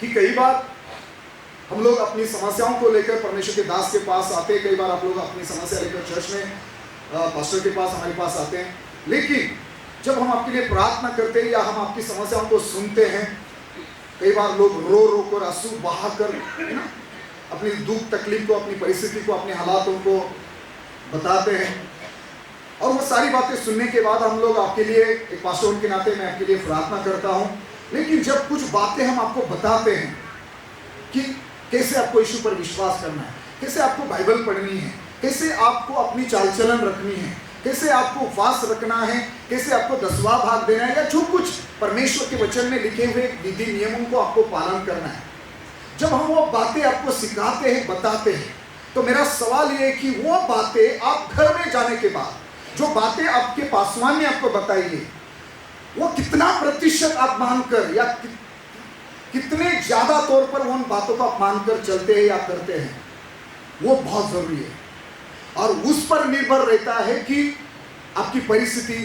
कि कई बार हम लोग अपनी समस्याओं को लेकर परमेश्वर के दास के पास आते हैं। कई बार आप लोग अपनी समस्या लेकर चर्च में पास्टर के पास, हमारे पास आते हैं। लेकिन जब हम आपके लिए प्रार्थना करते हैं या हम आपकी समस्याओं को सुनते हैं, कई बार लोग रो रो कर, आंसू बहा कर, है ना, अपनी दुख तकलीफ को, अपनी परिस्थिति को, अपने हालातों को बताते हैं। और वो सारी बातें सुनने के बाद हम लोग आपके लिए, एक पास्टर के नाते मैं आपके लिए प्रार्थना करता हूँ। लेकिन जब कुछ बातें हम आपको बताते हैं कि कैसे आपको यीशु पर विश्वास करना है, कैसे आपको बाइबल पढ़नी है, कैसे आपको अपनी चाल चलन रखनी है, कैसे आपको उपवास रखना है, कैसे आपको 10वां भाग देना है, या जो कुछ परमेश्वर के वचन में लिखे हुए विधि नियमों को आपको पालन करना है, जब हम वो बातें आपको सिखाते हैं, बताते हैं, तो मेरा सवाल ये है कि वो बातें आप घर में जाने के बाद, जो बातें आपके पासवान ने आपको बताई है, वो कितना प्रतिशत आप मानकर या कितने ज्यादा तौर पर उन बातों को आप मानकर चलते हैं या करते हैं, वो बहुत जरूरी है। और उस पर निर्भर रहता है कि आपकी परिस्थिति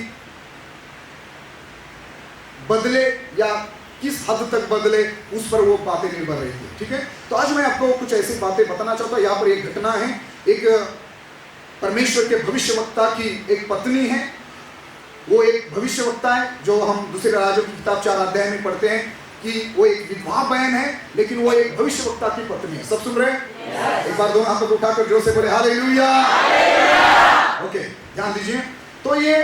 बदले या किस हद तक बदले, उस पर वो बातें निर्भर रहती है। ठीक है, तो आज मैं आपको कुछ ऐसी बातें बताना चाहता हूँ। यहाँ पर एक घटना है, एक परमेश्वर के भविष्यवक्ता की एक पत्नी है। वो एक भविष्यवक्ता है जो हम दूसरे राजों की किताब 4 अध्याय में पढ़ते हैं कि वो एक विधवा बहन है, लेकिन वो एक भविष्यवक्ता की पत्नी है। सब सुन रहे हैं? एक बार दोनों हाथों को उठाकर जोर से बोले हालेलुया। ओके, ध्यान दीजिए। तो ये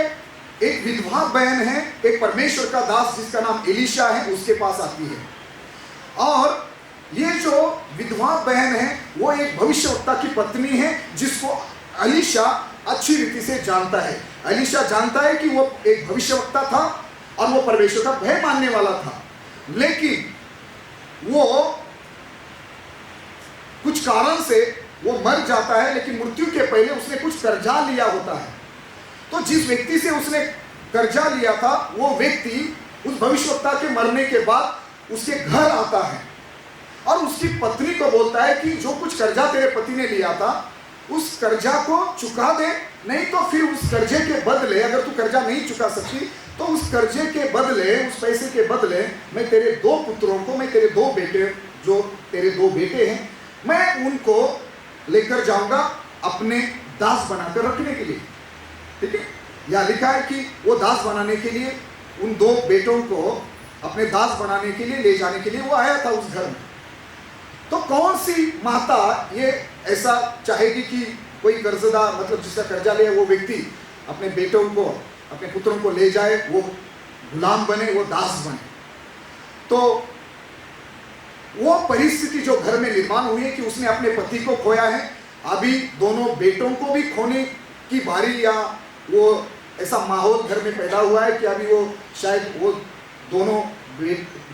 एक विधवा बहन है, एक परमेश्वर का दास जिसका नाम एलीशा है, उसके पास आती है। और ये जो विधवा बहन है वो एक भविष्यवक्ता की पत्नी है, जिसको एलीशा अच्छी रीति से जानता है। एलीशा जानता है कि वो एक भविष्यवक्ता था और वो परमेश्वर का भय मानने वाला था, लेकिन वो कुछ कारण से वो मर जाता है। लेकिन मृत्यु के पहले उसने कुछ कर्जा लिया होता है। तो जिस व्यक्ति से उसने कर्जा लिया था, वो व्यक्ति उस भविष्यवक्ता के मरने के बाद उसके घर आता है और उसकी पत्नी को बोलता है कि जो कुछ कर्जा तेरे पति ने लिया था, उस कर्जा को चुका दे, नहीं तो फिर उस कर्जे के बदले, अगर तू कर्जा नहीं चुका सकती, तो उस कर्जे के बदले, उस पैसे के बदले मैं तेरे 2 पुत्रों को, मैं तेरे 2 बेटे, जो तेरे 2 बेटे हैं, मैं उनको लेकर जाऊंगा अपने दास बनाकर रखने के लिए। ठीक है, यह लिखा है कि वो दास बनाने के लिए, उन 2 बेटों को अपने दास बनाने के लिए ले जाने के लिए वो आया था उस घर में। तो कौन सी माता ये ऐसा चाहेगी कि कोई कर्जदार, मतलब जिसका कर्जा लिया वो व्यक्ति अपने बेटों को, अपने पुत्रों को ले जाए, वो गुलाम बने, वो दास बने। तो वो परिस्थिति जो घर में निर्माण हुई है कि उसने अपने पति को खोया है, अभी दोनों बेटों को भी खोने की बारी, या वो ऐसा माहौल घर में पैदा हुआ है कि अभी वो शायद वो दोनों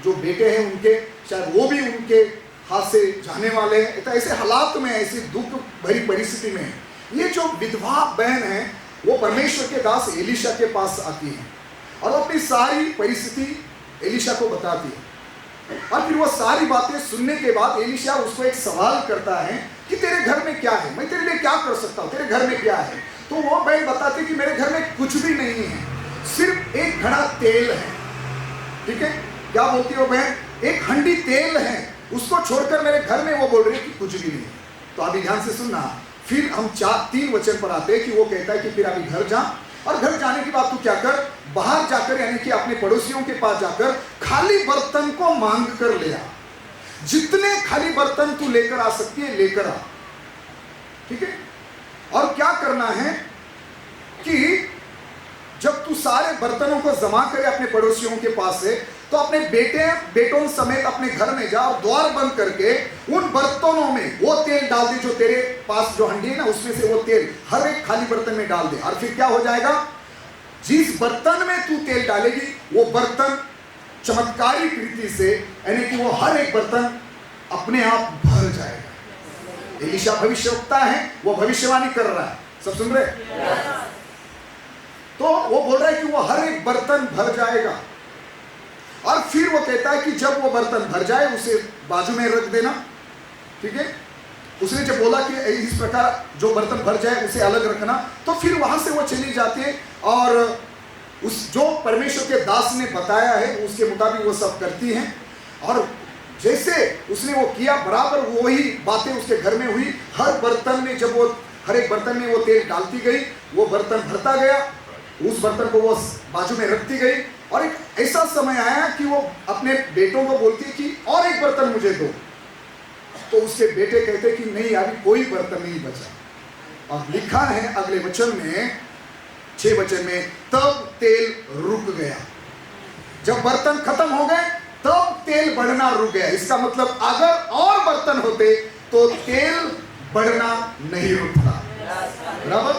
जो बेटे हैं उनके, शायद वो भी उनके हाथ से जाने वाले हैं। तो ऐसे हालात में, ऐसी दुख भरी परिस्थिति में ये जो विधवा बहन है वो परमेश्वर के दास एलीशा के पास आती है और अपनी सारी परिस्थिति एलीशा को बताती है। और फिर वो सारी बातें सुनने के बाद एलीशा उसको एक सवाल करता है कि तेरे घर में क्या है, मैं तेरे लिए क्या कर सकता हूँ, तेरे घर में क्या है। तो वो बहन बताती कि मेरे घर में कुछ भी नहीं है, सिर्फ एक घड़ा तेल है। ठीक है, क्या बोलती है वो बहन? एक हंडी तेल है, उसको छोड़कर मेरे घर में वो बोल रही है कि कुछ भी नहीं। तो अभी ध्यान से सुनना। फिर हम 3 वचन पर आते हैं कि वो कहता है कि फिर अभी घर जा, और घर जाने के बाद तू क्या कर, बाहर जाकर, यानी कि अपने पड़ोसियों के पास जाकर खाली बर्तन को मांग कर ले आ। जितने खाली बर्तन तू लेकर आ सकती है लेकर आ। ठीक है, और क्या करना है कि जब तू सारे बर्तनों को जमा करे अपने पड़ोसियों के पास से, तो अपने बेटों समेत अपने घर में जा और द्वार बंद करके उन बर्तनों में वो तेल डाल दे जो तेरे पास जो हंडी है ना, उसमें से वो तेल हर एक खाली बर्तन में डाल दे। और फिर क्या हो जाएगा, जिस बर्तन में तू तेल डालेगी वो बर्तन चमत्कारी रीति से, यानी कि वो हर एक बर्तन अपने आप भर जाएगा। एलीशा भविष्यवक्ता है, वो भविष्यवाणी कर रहा है। सब सुन रहे? तो वो बोल रहा है कि वो हर एक बर्तन भर जाएगा। और फिर वो कहता है कि जब वो बर्तन भर जाए उसे बाजू में रख देना। ठीक है, उसने जब बोला कि इस प्रकार जो बर्तन भर जाए उसे अलग रखना, तो फिर वहां से वो चली जाती है और उस जो परमेश्वर के दास ने बताया है उसके मुताबिक वो सब करती हैं। और जैसे उसने वो किया, बराबर वही बातें उसके घर में हुई। हर बर्तन में जब वो हर एक बर्तन में वो तेल डालती गई, वो बर्तन भरता गया, उस बर्तन को वो बाजू में रखती गई। और एक ऐसा समय आया कि वो अपने बेटों को बोलती कि और एक बर्तन मुझे दो। तो उसके बेटे कहते कि नहीं, अभी कोई बर्तन नहीं बचा। और लिखा है अगले वचन में, 6 वचन में, तब तेल रुक गया। जब बर्तन खत्म हो गए तब तेल बढ़ना रुक गया। इसका मतलब अगर और बर्तन होते तो तेल बढ़ना नहीं रुकता। बराबर?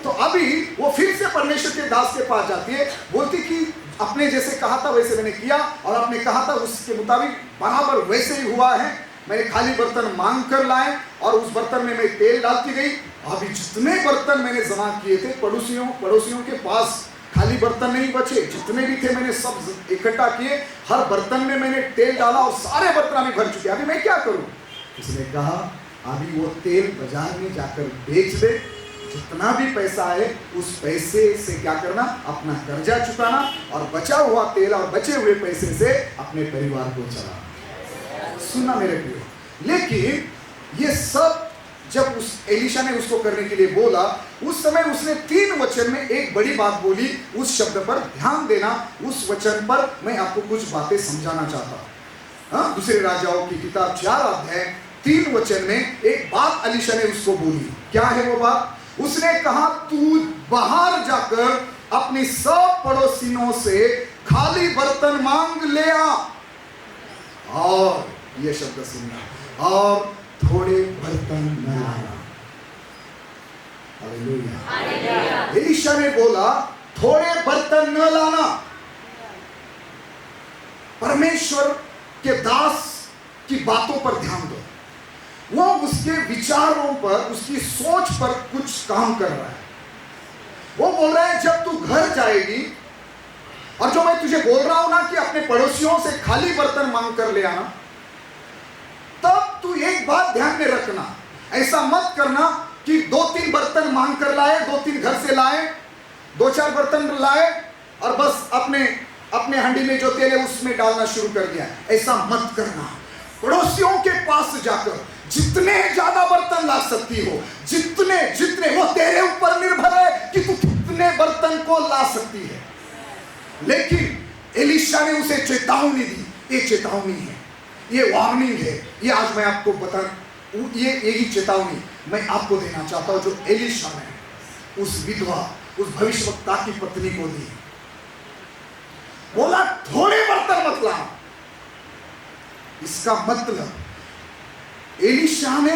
तो अभी वो फिर से परमेश्वर के दास के पास जाती है, बोलती कि आपने जैसे कहा था वैसे मैंने किया, और आपने कहा था उसके मुताबिक बराबर वैसे ही हुआ है। मैंने खाली बर्तन मांग कर लाए और उस बर्तन में मैं तेल डालती गई। अभी जितने बर्तन मैंने जमा किए थे, पड़ोसियों के पास खाली बर्तन नहीं बचे, जितने भी थे मैंने सब इकट्ठा किए। हर बर्तन में मैंने तेल डाला और सारे बर्तन अभी भर चुके। अभी मैं क्या करूं? उसने कहा अभी वो तेल बाजार में जाकर बेच दे, जितना भी पैसा आए उस पैसे से क्या करना, अपना कर्जा चुकाना, और बचा हुआ तेल और बचे हुए पैसे से अपने परिवार को चलाना। सुनना मेरे प्रियो, लेकिन ये सब जब उस एलीशा ने उसको करने के लिए बोला, उस समय उसने 3 वचन में एक बड़ी बात बोली। उस शब्द पर ध्यान देना, उस वचन पर मैं आपको कुछ बातें समझाना चाहता हूं। दूसरे राजाओं की किताब 4 अध्याय 3 वचन में एक बात एलीशा ने उसको बोली। क्या है वो बात? उसने कहा, तू बाहर जाकर अपनी सब पड़ोसियों से खाली बर्तन मांग ले आ, और ये शब्द सुनना, और थोड़े बर्तन न लाना। हालेलुया। एलीशा ने बोला थोड़े बर्तन न लाना। परमेश्वर के दास की बातों पर ध्यान दो। वो उसके विचारों पर, उसकी सोच पर कुछ काम कर रहा है। वो बोल रहा है जब तू घर जाएगी, और जो मैं तुझे बोल रहा हूं ना कि अपने पड़ोसियों से खाली बर्तन मांग कर ले आना, तब तू एक बात ध्यान में रखना, ऐसा मत करना कि 2-3 बर्तन मांग कर लाए, 2-3 घर से लाए, 2-4 बर्तन लाए और बस अपने हंडी में जो तेल है उसमें डालना शुरू कर दिया। ऐसा मत करना। पड़ोसियों के पास जाकर जितने ज्यादा बर्तन ला सकती हो, जितने वो तेरे ऊपर निर्भर है कि तू कितने बर्तन को ला सकती है। लेकिन एलीशा ने उसे चेतावनी दी। ये चेतावनी है, ये वार्निंग है। ये आज मैं आपको बता, ये यही चेतावनी मैं आपको देना चाहता हूं जो एलीशा ने उस विधवा, उस भविष्यवक्ता की पत्नी को दी। बोला थोड़े बर्तन मत ला। इसका मतलब एलीशा ने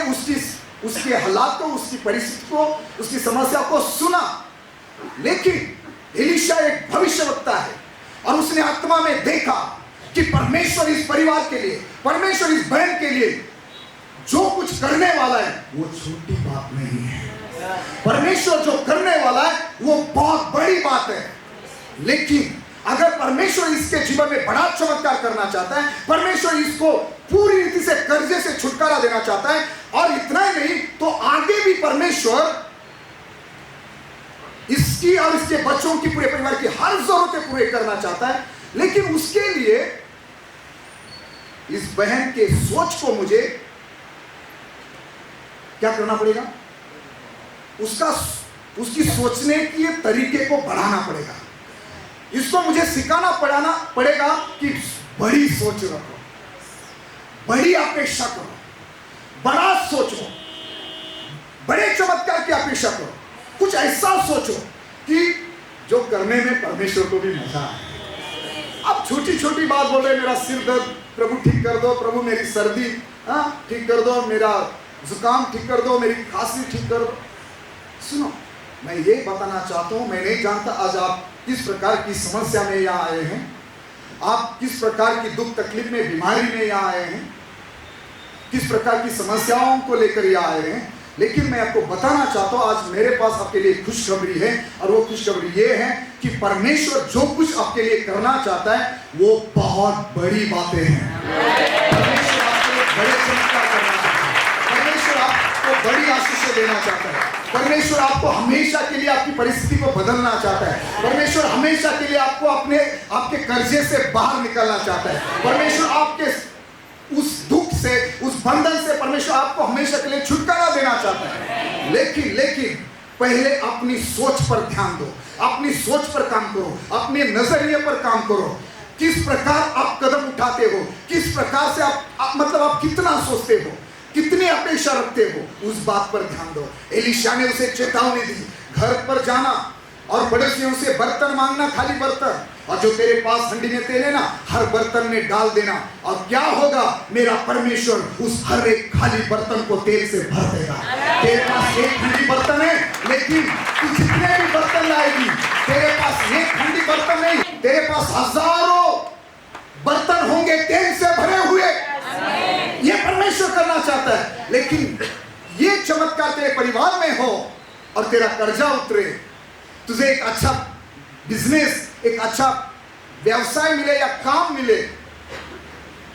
उसके हालात को, उसकी परिस्थिति को, उसकी समस्या को सुना, लेकिन एलीशा एक भविष्यवक्ता है और उसने आत्मा में देखा कि परमेश्वर इस परिवार के लिए, परमेश्वर इस बहन के लिए जो कुछ करने वाला है वो छोटी बात नहीं है। परमेश्वर जो करने वाला है वो बहुत बड़ी बात है। लेकिन अगर परमेश्वर इसके जीवन में बड़ा चमत्कार करना चाहता है, परमेश्वर इसको पूरी रीति से कर्जे से छुटकारा देना चाहता है, और इतना ही नहीं तो आगे भी परमेश्वर इसकी और इसके बच्चों की, पूरे परिवार की हर जरूरतें पूरे करना चाहता है। लेकिन उसके लिए इस बहन के सोच को मुझे क्या करना पड़ेगा? उसकी सोचने के तरीके को बढ़ाना पड़ेगा। इसको मुझे सिखाना पड़ेगा कि बड़ी सोच रखो, बड़ी अपेक्षा करो, बड़ा सोचो, बड़े चमत्कार की अपेक्षा करो। कुछ ऐसा सोचो कि जो करने में परमेश्वर को भी मजा आए। अब छोटी छोटी बात बोल रहे, मेरा सिर दर्द प्रभु ठीक कर दो, प्रभु मेरी सर्दी ठीक कर दो, मेरा जुकाम ठीक कर दो, मेरी खांसी ठीक कर दो। सुनो, मैं ये बताना चाहता हूं, मैं नहीं जानता आज आप किस प्रकार की समस्या में यहाँ आए हैं, आप किस प्रकार की दुख तकलीफ में, बीमारी में यहाँ आए हैं, किस प्रकार की समस्याओं को लेकर यहाँ आए हैं। लेकिन मैं आपको बताना चाहता हूँ आज मेरे पास आपके लिए खुशखबरी है, और वो खुशखबरी ये है कि परमेश्वर जो कुछ आपके लिए करना चाहता है वो बहुत बड़ी बातें हैं। परमेश्वर आपके लिए बड़े चमत्कार करना चाहता है, परमेश्वर आपको बड़ी आशीष देना चाहता है, परमेश्वर आपको हमेशा के लिए आपकी परिस्थिति को बदलना चाहता है, परमेश्वर हमेशा के लिए आपको आपके कर्जे से बाहर निकलना चाहता है, परमेश्वर आपके उस उस बंधन से परमेश्वर आपको हमेशा के लिए छुटकारा देना चाहता है। लेकिन पहले अपनी सोच पर ध्यान दो, अपनी सोच पर काम करो, अपने नजरिए पर काम करो। किस प्रकार आप कदम उठाते हो, किस प्रकार से आप मतलब आप कितना सोचते हो, कितनी अपेक्षा रखते हो, उस बात पर ध्यान दो। एलीशा ने उसे चेतावनी दी, घर पर जाना और पड़ोसियों से बर्तन मांगना, खाली बर्तन, और जो तेरे पास हंडी में तेल है ना, हर बर्तन में डाल देना, और क्या होगा, मेरा परमेश्वर उस हर एक खाली बर्तन को तेल से भर देगा। तेरे पास एक हंडी बर्तन है, लेकिन तू जितने भी बर्तन लाएगी, तेरे पास एक हंडी बर्तन नहीं, तेरे पास हजारों बर्तन होंगे तेल से भरे हुए। ये परमेश्वर करना चाहता है। लेकिन ये चमत्कार तेरे परिवार में हो और तेरा कर्जा उतरे, तुझे एक अच्छा बिजनेस, एक अच्छा व्यवसाय मिले या काम मिले।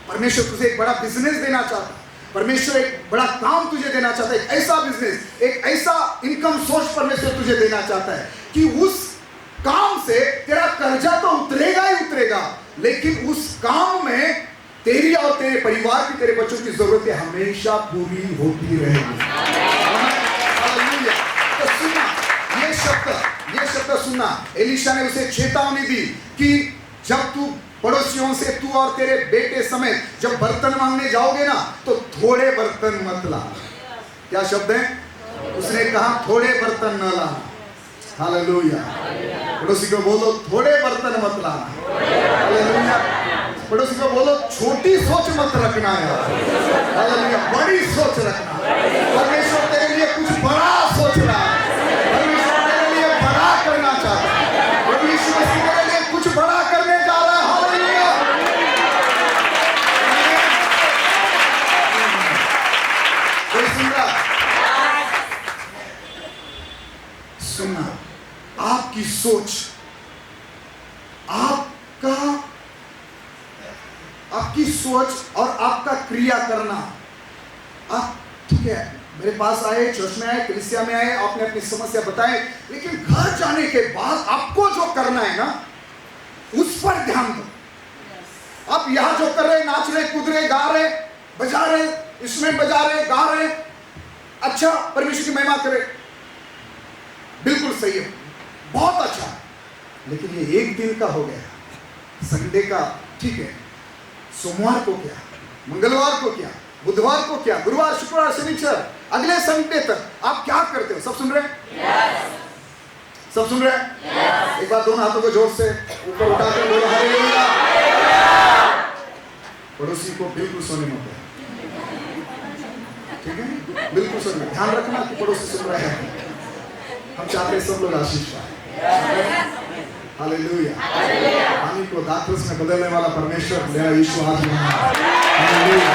परमेश्वर तुझे एक बड़ा बिजनेस देना चाहता है, परमेश्वर एक बड़ा काम तुझे देना चाहता है, एक ऐसा बिजनेस, एक ऐसा इनकम सोर्स परमेश्वर तुझे देना चाहता है कि उस काम से तेरा कर्जा तो उतरेगा ही उतरेगा, लेकिन उस काम में तेरी और तेरे परिवार की, तेरे बच्चों की जरूरतें हमेशा पूरी होती रहेगी। तो सुनना, ये शब्द सुनना। एलीशा ने उसे चेतावनी दी कि जब तू पड़ोसियों से, तू और तेरे बेटे समेत जब बर्तन मांगने जाओगे ना, तो थोड़े बर्तन मत ला। क्या शब्द है? उसने कहा थोड़े बर्तन न लाना। हालेलुया। पड़ोसी को बोलो थोड़े बर्तन मत लाना। हालेलुया। पड़ोसी को बोलो छोटी सोच मत रखना यार। हालेलुया। बड़ी सोच रखना। परमेश्वर तेरे लिए कुछ बड़ा सोच रहा है, परमेश्वर तेरे लिए बड़ा करना चाहता है, परमेश्वर तेरे लिए कुछ बड़ा करने जा रहा है। हालेलुया। कोई सुन रहा? सुनना, आपकी सोच, आपकी सोच और आपका क्रिया करना। आप ठीक है, मेरे पास आए, चर्च में आए, कलीसिया में आए, आपने अपनी समस्या बताई, लेकिन घर जाने के बाद आपको जो करना है ना, उस पर ध्यान दो। आप यहां जो कर रहे, नाच रहे, कूद रहे, गा रहे, बजा रहे, इंस्ट्रूमेंट बजा रहे, गा रहे, अच्छा, परमेश्वर की महिमा करे, बिल्कुल सही है, बहुत अच्छा, लेकिन ये एक दिन का हो गया, संडे का ठीक है, सोमवार को क्या, मंगलवार को क्या, बुधवार को क्या, गुरुवार, शुक्रवार, शनिवार, अगले संडे तक आप क्या करते हो? सब सुन रहे हैं? सब सुन रहे हैं? एक बार दोनों हाथों को जोर से ऊपर उठाकर बोलो हालेलुया। पड़ोसी को बिल्कुल सोने मत दो, ठीक है? बिल्कुल सोने, ध्यान रखना कि पड़ोसी सुन रहे हैं। हम चाहते हैं सब लोग आशीष पाए। हालेलुया। पानी को दाखरस में बदलने वाला परमेश्वर मेरा यीशु आज यहाँ है। हालेलुया।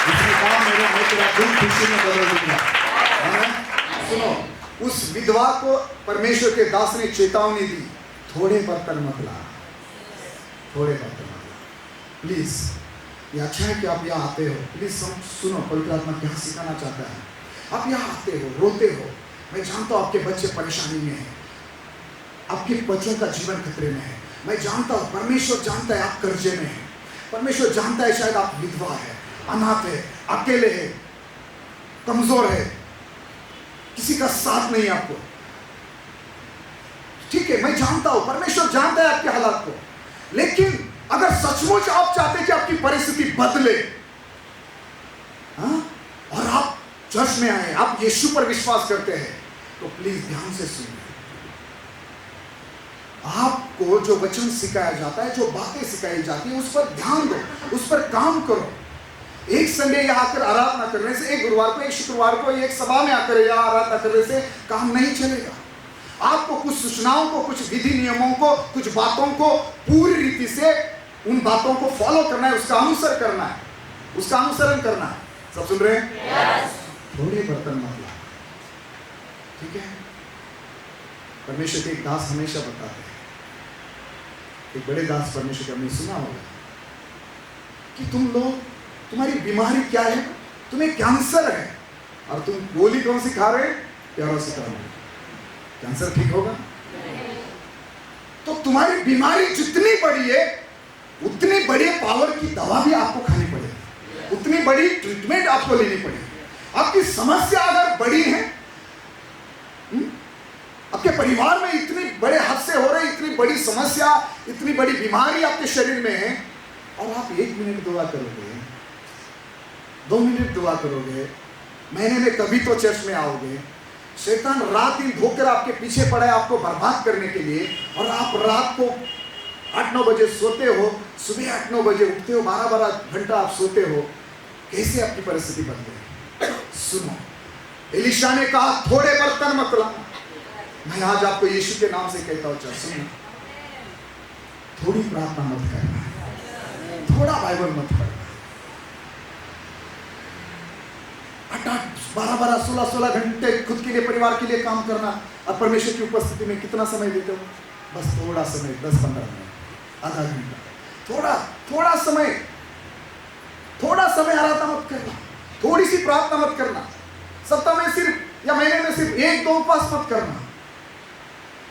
इसने कहा मैं तेरा दुख खुशी में बदल दूंगा। सुनो, उस विधवा को परमेश्वर के दास ने चेतावनी दी, थोड़े बर्तन मत ला, थोड़े बर्तन मत ला, प्लीज। ये अच्छा है कि आप यहाँ आते हो, प्लीज सुनो पवित्र आत्मा क्या सिखाना चाहता है। आप यहाँ आते हो, रोते हो, मैं जानता हूँ आपके बच्चे परेशानी में हैं, आपके बच्चों का जीवन खतरे में है, मैं जानता हूँ, परमेश्वर जानता है आप कर्जे में हैं, परमेश्वर जानता है शायद आप विधवा है, अनाथ है, अकेले है, कमजोर है, किसी का साथ नहीं आपको, ठीक है, मैं जानता हूं, परमेश्वर जानता है आपके हालात को, लेकिन अगर सचमुच आप चाहते कि आपकी परिस्थिति बदले, हाँ, और आप चर्च में आए, आप यीशु पर विश्वास करते हैं, तो प्लीज ध्यान से सुनिए। आपको जो वचन सिखाया जाता है, जो बातें सिखाई जाती हैं, उस पर ध्यान दो, उस पर काम करो। एक संडे यहाँ आकर आराधना करने से, एक गुरुवार को, एक शुक्रवार को, एक सभा में आकर यहाँ आराधना करने से काम नहीं चलेगा। आपको कुछ सूचनाओं को, कुछ विधि नियमों को, कुछ बातों को पूरी रीति से उन बातों को फॉलो करना है, उसका अनुसरण करना है, उसका अनुसरण करना है। सब सुन रहे हैं? yes. थोड़े बर्तन मत ला, ठीक है? परमेश्वर के एक दास हमेशा बताते हैं, एक बड़े दास परमेश्वर का, हमने सुना होगा कि तुम लोग, तुम्हारी बीमारी क्या है? तुम्हें कैंसर है और तुम गोली कौन सी खा रहे? पैरासिटामोल। कैंसर ठीक होगा? तो तुम्हारी बीमारी जितनी बड़ी है, उतनी बड़ी पावर की दवा भी आपको खानी पड़ेगी। उतनी बड़ी ट्रीटमेंट आपको लेनी पड़ेगी। आपकी समस्या अगर बड़ी है, आपके परिवार में इतनी बड़े हादसे हो रहे, इतनी बड़ी समस्या, इतनी बड़ी बीमारी आपके शरीर में है, और आप 1 मिनट दुआ करोगे, 2 मिनट दुआ करोगे, महीने में कभी तो चर्च में आओगे, शैतान रात दिन धोकर आपके पीछे पड़ा है आपको बर्बाद करने के लिए, और आप रात को 8-9 बजे सोते हो, सुबह 8-9 बजे उठते हो, 12-12 घंटा आप सोते हो, कैसे आपकी परिस्थिति बन गई? सुनो, एलीशा ने कहा थोड़े बर्तन मत लाना। मैं आज आपको यीशु के नाम से कहता हूँ, चल सुनो, थोड़ी प्रार्थना मत करना, थोड़ा बाइबल मत पढ़ना, 8-8, 12-12, 16-16 घंटे खुद के लिए, परिवार के लिए काम करना, और परमेश्वर की उपस्थिति में कितना समय देते हो? बस थोड़ा समय, 10-15 मिनट, आधा घंटा, थोड़ा समय आराधना मत करना, थोड़ी सी प्रार्थना मत करना, सप्ताह में सिर्फ या महीने में सिर्फ 1-2 उपवास मत करना,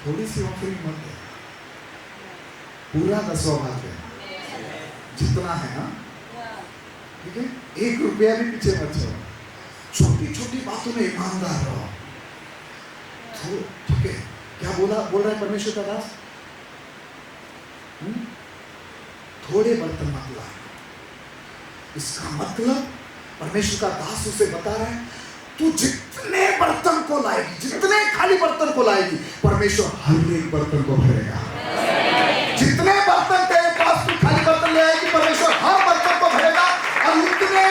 थोड़ी सी ऑफरिंग मत देना, पूरा 10वां भाग देना जितना है ना, ठीक है? 1 रुपया भी पीछे मत छोड़ो, छोटी छोटी बातों में ईमानदार रहो, ठीक है? क्या बोल रहा है परमेश्वर का दास? थोड़े बर्तन मत ला। इसका मतलब परमेश्वर का दास उसे बता रहा है, तू जितने बर्तन को लाएगी, जितने खाली बर्तन को लाएगी, परमेश्वर हर एक बर्तन को भरेगा। जितने बर्तन तेरे पास तू खाली बर्तन ले आएगी, परमेश्वर हर बर्तन को भरेगा, और उतने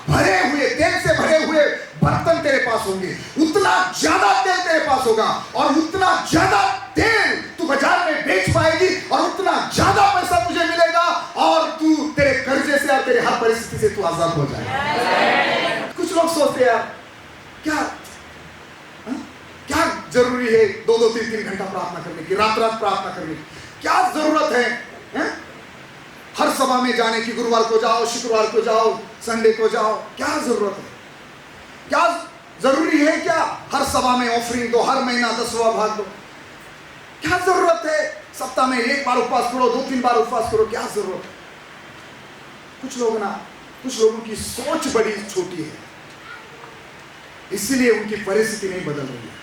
भरे हुए, तेल से भरे हुए बर्तन तेरे पास होंगे, उतना ज्यादा तेल तेरे पास होगा, और उतना ज्यादा तेल तू बाजार में बेच पाएगी, और उतना ज्यादा पैसा तुझे मिलेगा, और तू तेरे कर्जे से और तेरे हर परिस्थिति से तू आजाद हो जाएगा। कुछ लोग सोचते हैं क्या जरूरी है 2-2, 3-3 घंटा प्रार्थना करने की, रात प्रार्थना करने की, क्या जरूरत है? हर सभा में जाने की, गुरुवार को जाओ, शुक्रवार को जाओ, संडे को जाओ, क्या जरूरत है? क्या जरूरी है क्या हर सभा में ऑफरिंग दो, हर महीना 10वां भाग दो? क्या जरूरत है सप्ताह में 1 बार उपवास करो, 2-3 बार उपवास करो? क्या जरूरत है? कुछ लोगों की सोच बड़ी छोटी है, इसीलिए उनकी परिस्थिति नहीं बदल रही है,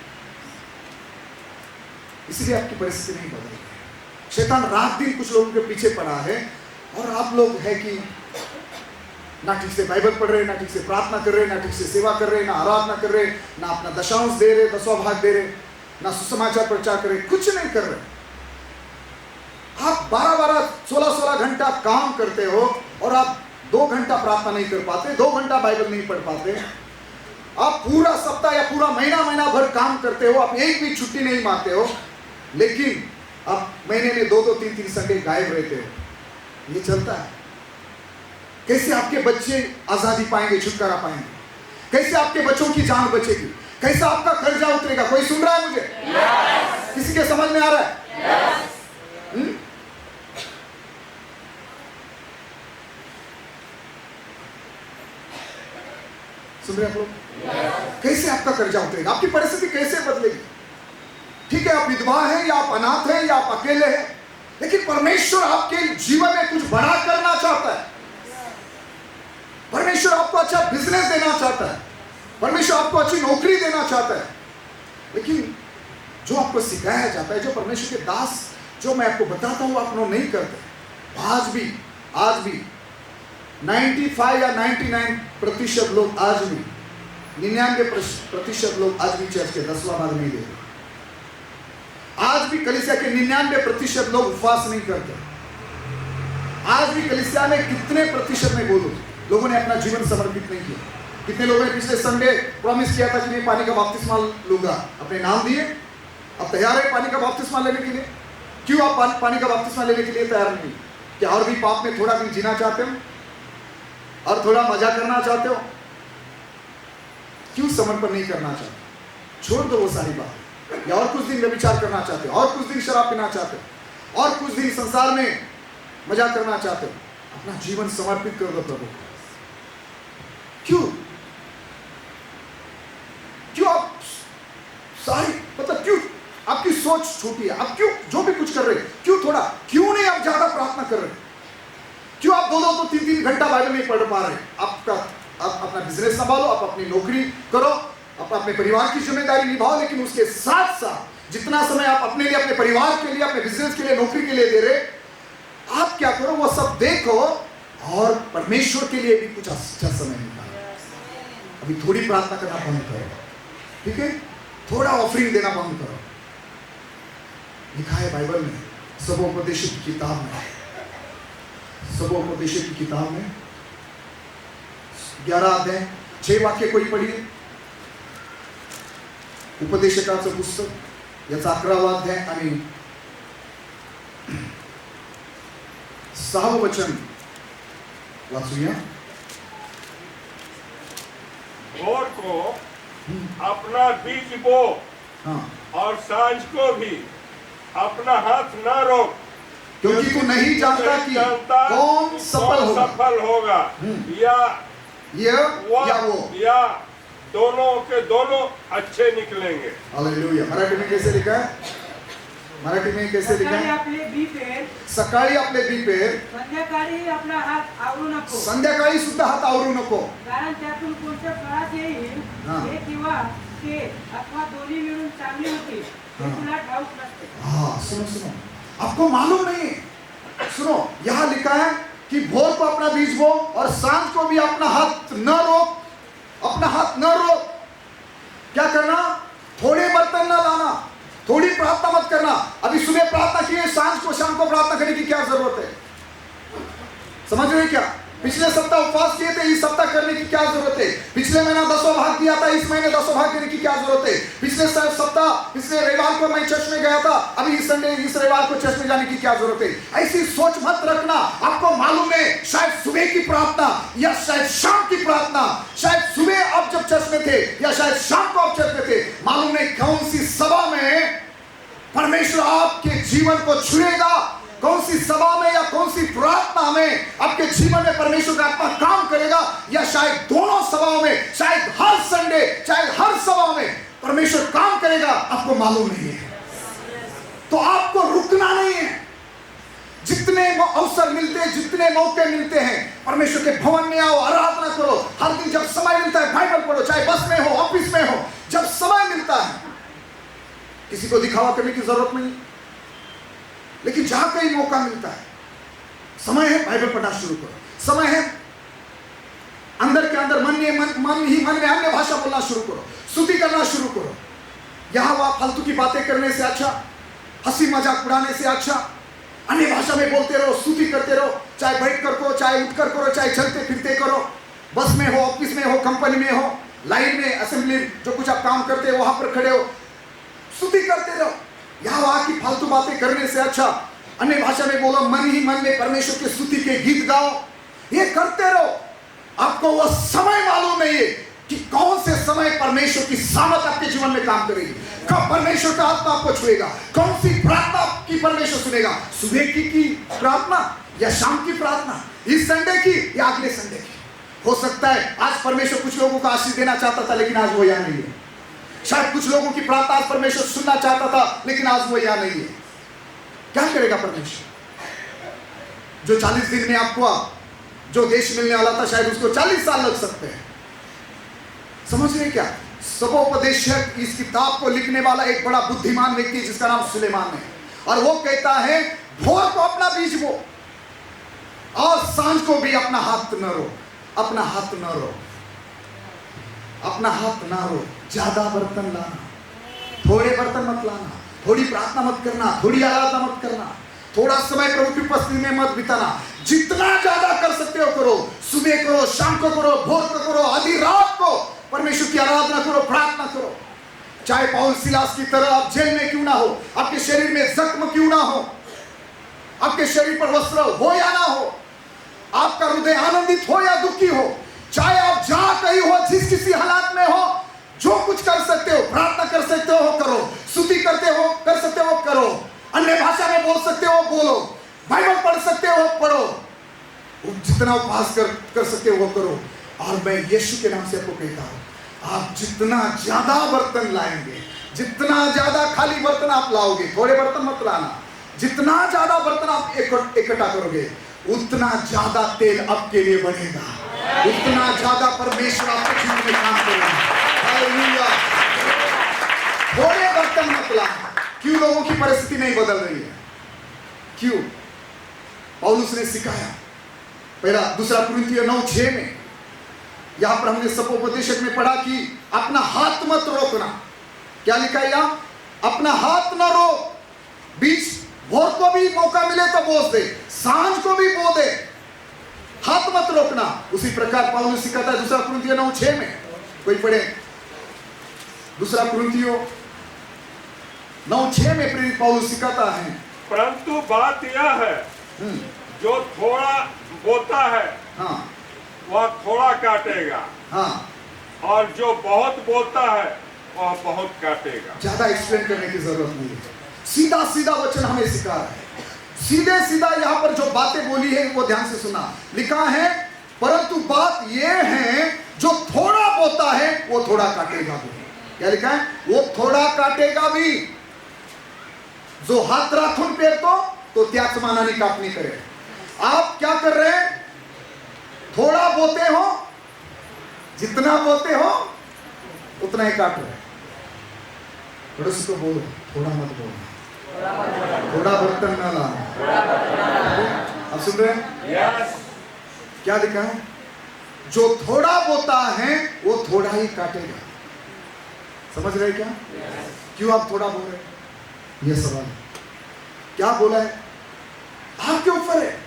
इसलिए आपकी परिस्थिति नहीं बदल रही है। शैतान रात दिन कुछ लोगों के पीछे पड़ा है, और आप लोग है कि ना ठीक से बाइबल पढ़ रहे, ना ठीक से प्रार्थना कर रहे, ना ठीक से सेवा कर रहे, ना आराधना कर रहे, ना अपना दशांश दे रहे, 10वां भाग दे रहे, ना सुसमाचार प्रचार कर रहे, कुछ नहीं कर रहे। आप 12-12, 16-16 घंटा काम करते हो, और आप 2 घंटा प्रार्थना नहीं कर पाते, 2 घंटा बाइबल नहीं पढ़ पाते। आप पूरा सप्ताह या पूरा महीना भर काम करते हो, आप एक भी छुट्टी नहीं मारते हो, लेकिन आप महीने में 2-2, 3-3 संडे गायब रहते हो। ये चलता है? कैसे आपके बच्चे आजादी पाएंगे, छुटकारा पाएंगे? कैसे आपके बच्चों की जान बचेगी? कैसे आपका कर्जा उतरेगा? कोई सुन रहा है मुझे? yes. किसी के समझ में आ रहा है? yes. सुन रहे आप लोग? yes. कैसे आपका कर्जा उतरेगा? आपकी परिस्थिति कैसे बदलेगी? ठीक है, आप विधवा हैं, या आप अनाथ हैं, या आप अकेले हैं, लेकिन परमेश्वर आपके जीवन में कुछ बड़ा करना चाहता है। परमेश्वर आपको अच्छा बिजनेस देना चाहता है, परमेश्वर आपको अच्छी नौकरी देना चाहता है, लेकिन जो आपको सिखाया जाता है, जो परमेश्वर के दास, जो मैं आपको बताता हूं, आप लोग नहीं करते। आज भी 95 या 99% लोग, आज भी 99% लोग आज भी चर्च के 10वां भाग नहीं देते। आज भी कलीसिया के 99% लोग उपवास नहीं करते। आज भी कलीसिया में कितने प्रतिशत में बोलो लोगों ने अपना जीवन समर्पित नहीं किया? कितने लोगों ने पिछले संडे प्रॉमिस किया था कि मैं पानी का बपतिस्मा लूंगा, अपने नाम दिए, अब तैयार है पानी का बपतिस्मा लेने के लिए? क्यों आप पानी का बपतिस्मा लेने के लिए तैयार नहीं? क्या और भी पाप में थोड़ा दिन जीना चाहते हो और थोड़ा मजा करना चाहते हो? क्यों समर्पण नहीं करना चाहते? छोड़ दो वो सारी बात। या और कुछ दिन व्यभिचार करना चाहते हो, और कुछ दिन शराब पीना चाहते हो, और कुछ दिन संसार में मजा करना चाहते हो? अपना जीवन समर्पित कर दो प्रभु। क्यों आप सारी, मतलब क्यों आपकी सोच छोटी है? आप क्यों जो भी कुछ कर रहे हैं, क्यों नहीं आप ज्यादा प्रार्थना कर रहे हैं? क्यों आप 2-2 तो 3-3 घंटा बाइबल नहीं पढ़ पा रहे? आप अपना बिजनेस संभालो, आप अपनी नौकरी करो, आप अपने परिवार की जिम्मेदारी निभाओ, लेकिन उसके साथ साथ जितना समय आप अपने लिए, अपने परिवार के लिए, अपने बिजनेस के लिए, नौकरी के लिए दे रहे, आप क्या करो, वो सब देखो और परमेश्वर के लिए भी कुछ अच्छा समय निकालो। अभी थोड़ी प्रार्थना करना बंद करो, ठीक है? थोड़ा ऑफरिंग देना बंद करो। लिखा है बाइबल में, सबोपदेशक की किताब में, सबोपदेशक की किताब में 11 अध्याय 6 वाक्य कोई पढ़िए। उपदेशकाचं पुस्तक याचा 11वा अध्याय आणि 6वं वचन वाचूया। भोर को अपना बीज बो, हाँ, और सांझ को भी अपना हाथ न रोक, क्योंकि तू नहीं जानता कि कौन सफल होगा, या वो या दोनों के दोनों अच्छे निकलेंगे। हालेलुया। मराठी में कैसे लिखा है? मराठी में कैसे लिखा है? सकाळी आपले बी पेर, संध्याकाळी आपला हात आवरू नको, संध्याकाळी सुद्धा हात आवरू नको, कारण त्यातून कोणत्या फळात येईल हे किंवा ते अथवा दोन्ही मिळून चांगली होती हे तुला ठाऊक नसते। हाँ, सुनो, आपको मालूम नहीं है? सुनो, यहाँ लिखा है कि भोर को अपना बीज बो और सांझ को भी अपना हाथ न रोक, अपना हाथ न रोक। क्या करना? थोड़े बर्तन न लाना, थोड़ी प्रार्थना मत करना। अभी सुबह प्रार्थना की है, शाम को प्रार्थना करने की क्या जरूरत है? समझ रहे क्या? पिछले सप्ताह उपवास किए थे, इस सप्ताह करने की क्या जरूरत है? पिछले महीना 10वां भाग दिया था, इस महीने 10वां भाग देने की क्या जरूरत है? पिछले रविवार को मैं चर्च में गया था, अभी इस रविवार को चर्च में जाने की क्या जरूरत है? ऐसी सोच मत रखना। आपको मालूम है, शायद सुबह की प्रार्थना या शायद शाम की प्रार्थना, शायद सुबह आप जब चर्च में थे या शायद शाम को आप चर्च में थे, मालूम नहीं कौन सी सभा में परमेश्वर आपके जीवन को छुएगा, कौन सी सभा में या कौन सी प्रार्थना में आपके जीवन में परमेश्वर का आत्मा काम करेगा, या शायद दोनों सभाओं में, शायद हर संडे, शायद हर सभा में परमेश्वर काम करेगा, आपको मालूम नहीं है। तो आपको रुकना नहीं है। जितने अवसर मिलते हैं, जितने मौके मिलते हैं, परमेश्वर के भवन में आओ, आराधना करो। हर दिन जब समय मिलता है बाइबल पढ़ो, चाहे बस में हो, ऑफिस में हो, जब समय मिलता है। किसी को दिखावा करने की जरूरत नहीं, लेकिन जहां कहीं मौका मिलता है, समय है बाइबल पढ़ना शुरू करो। समय है अंदर के अंदर मन में अन्य भाषा बोलना शुरू करो, स्तुति करना शुरू करो। यहां वहां फालतू की बातें करने से अच्छा, हंसी मजाक उड़ाने से अच्छा, अन्य भाषा में बोलते रहो, स्तुति करते रहो। चाहे बैठ कर करो, चाहे उठ कर करो, चाहे चलते फिरते करो, बस में हो, ऑफिस में हो, कंपनी में हो, लाइन में, असेंबली, जो कुछ आप काम करते हो वहां पर खड़े हो, स्तुति करते रहो। यहाँ वहां की फालतू बातें करने से अच्छा अन्य भाषा में बोलो, मन ही मन में परमेश्वर के स्तुति के गीत गाओ। ये करते रहो। आपको वो समय मालूम नहीं है कि कौन से समय परमेश्वर की सामर्थ आपके जीवन में काम करेगी, कब परमेश्वर का आत्मा आपको छुएगा, कौन सी प्रार्थना की परमेश्वर सुनेगा। सुबह की प्रार्थना या शाम की प्रार्थना, इस संडे की या अगले संडे की। हो सकता है आज परमेश्वर कुछ लोगों को आशीष देना चाहता था, लेकिन आज वो यहाँ नहीं है। शायद कुछ लोगों की प्रार्थना आज परमेश्वर सुनना चाहता था, लेकिन आज वो यहाँ नहीं है। क्या करेगा परमेश्वर? जो 40 दिन में आपको जो देश मिलने वाला था, शायद उसको 40 साल लग सकते हैं। समझ रहे क्या? सबोपदेशक इस किताब को लिखने वाला एक बड़ा बुद्धिमान व्यक्ति जिसका नाम सुलेमान है, और वो कहता है भोर को अपना बीज बो और सांझ को भी अपना हाथ न रो, अपना हाथ न रो, अपना हाथ ना रो। ज्यादा बर्तन लाना, थोड़े बर्तन मत लाना, थोड़ी प्रार्थना मत करना, थोड़ी आराधना मत करना, थोड़ा समय प्रभु की उपस्थिति में मत बिताना। जितना ज्यादा कर सकते हो करो, सुबह करो, शाम को करो, भोर को करो, आधी रात को परमेश्वर की आराधना करो, प्रार्थना करो। चाहे पौल सिलास की तरह आप जेल में क्यों ना हो, आपके शरीर में जख्म क्यों ना हो, आपके शरीर पर वस्त्र हो या ना हो, आपका हृदय आनंदित हो या दुखी हो, चाहे आप जहां कहीं हो, जिस किसी हालात में हो, जो कुछ कर सकते हो, प्रार्थना कर सकते हो करो, स्तुति करते हो कर सकते हो करो, अन्य भाषा में बोल सकते हो बोलो, बाइबल पढ़ सकते हो पढ़ो, जितना उपवास कर सकते हो वो करो। और मैं यीशु के नाम से आपको कहता हूं, आप जितना ज्यादा बर्तन लाएंगे, जितना ज्यादा खाली बर्तन आप लाओगे, थोड़े बर्तन मत लाना, जितना ज्यादा बर्तन आप इकट्ठा करोगे, उतना ज्यादा तेल आपके लिए बढ़ेगा, उतना ज्यादा परमेश्वर आपके जीवन में काम करेगा। हालेलुया। थोड़े बर्तन मत ला। क्यों लोगों की परिस्थिति नहीं बदल रही है? क्यों? पौलुस ने सिखाया, पहला दूसरा कुरिन्थियों 9:6 में, यहां पर हमने सपोपदेशक में पढ़ा कि अपना हाथ मत रोकना। क्या लिखा है यहां? अपना हाथ ना रोक, बीच भोर को भी मौका मिले तो बोझ दे, सांझ को भी बो दे, हाथ मत रोकना। उसी प्रकार पौलुस सिखाता है दूसरा कुरिन्थियों 9:6 में। कोई पढ़े दूसरा कुरिन्थियों 9:6 में प्रेरित पौलुस सिखाता है, परंतु बात यह है, जो थोड़ा बोता है हाँ वह थोड़ा काटेगा, हाँ, और जो बहुत बोता है वह बहुत काटेगा। ज्यादा एक्सप्लेन करने की जरूरत नहीं है, सीधा सीधा वचन हमें सिखा रहा है। सीधे सीधा यहां पर जो बातें बोली है वो ध्यान से सुना। लिखा है, परंतु बात यह है, जो थोड़ा बोता है वो थोड़ा काटेगा भी। क्या लिखा है? वो थोड़ा काटेगा भी। जो हाथ राखुन पेर तो त्याग समानानी काटनी करे। आप क्या कर रहे हैं? थोड़ा बोते हो, जितना बोते हो उतना ही काट रहे हैं। पड़ोसी को बोलो, थोड़ा मत बोलना, थोड़ा बर्तन ना लाना। आप सुन रहे हैं? यस। क्या लिखा है? जो थोड़ा बोता है वो थोड़ा ही काटेगा। समझ रहे क्या? क्यों आप थोड़ा बोल रहे हैं? ये सवाल है। क्या बोला है? आपके ऊपर है।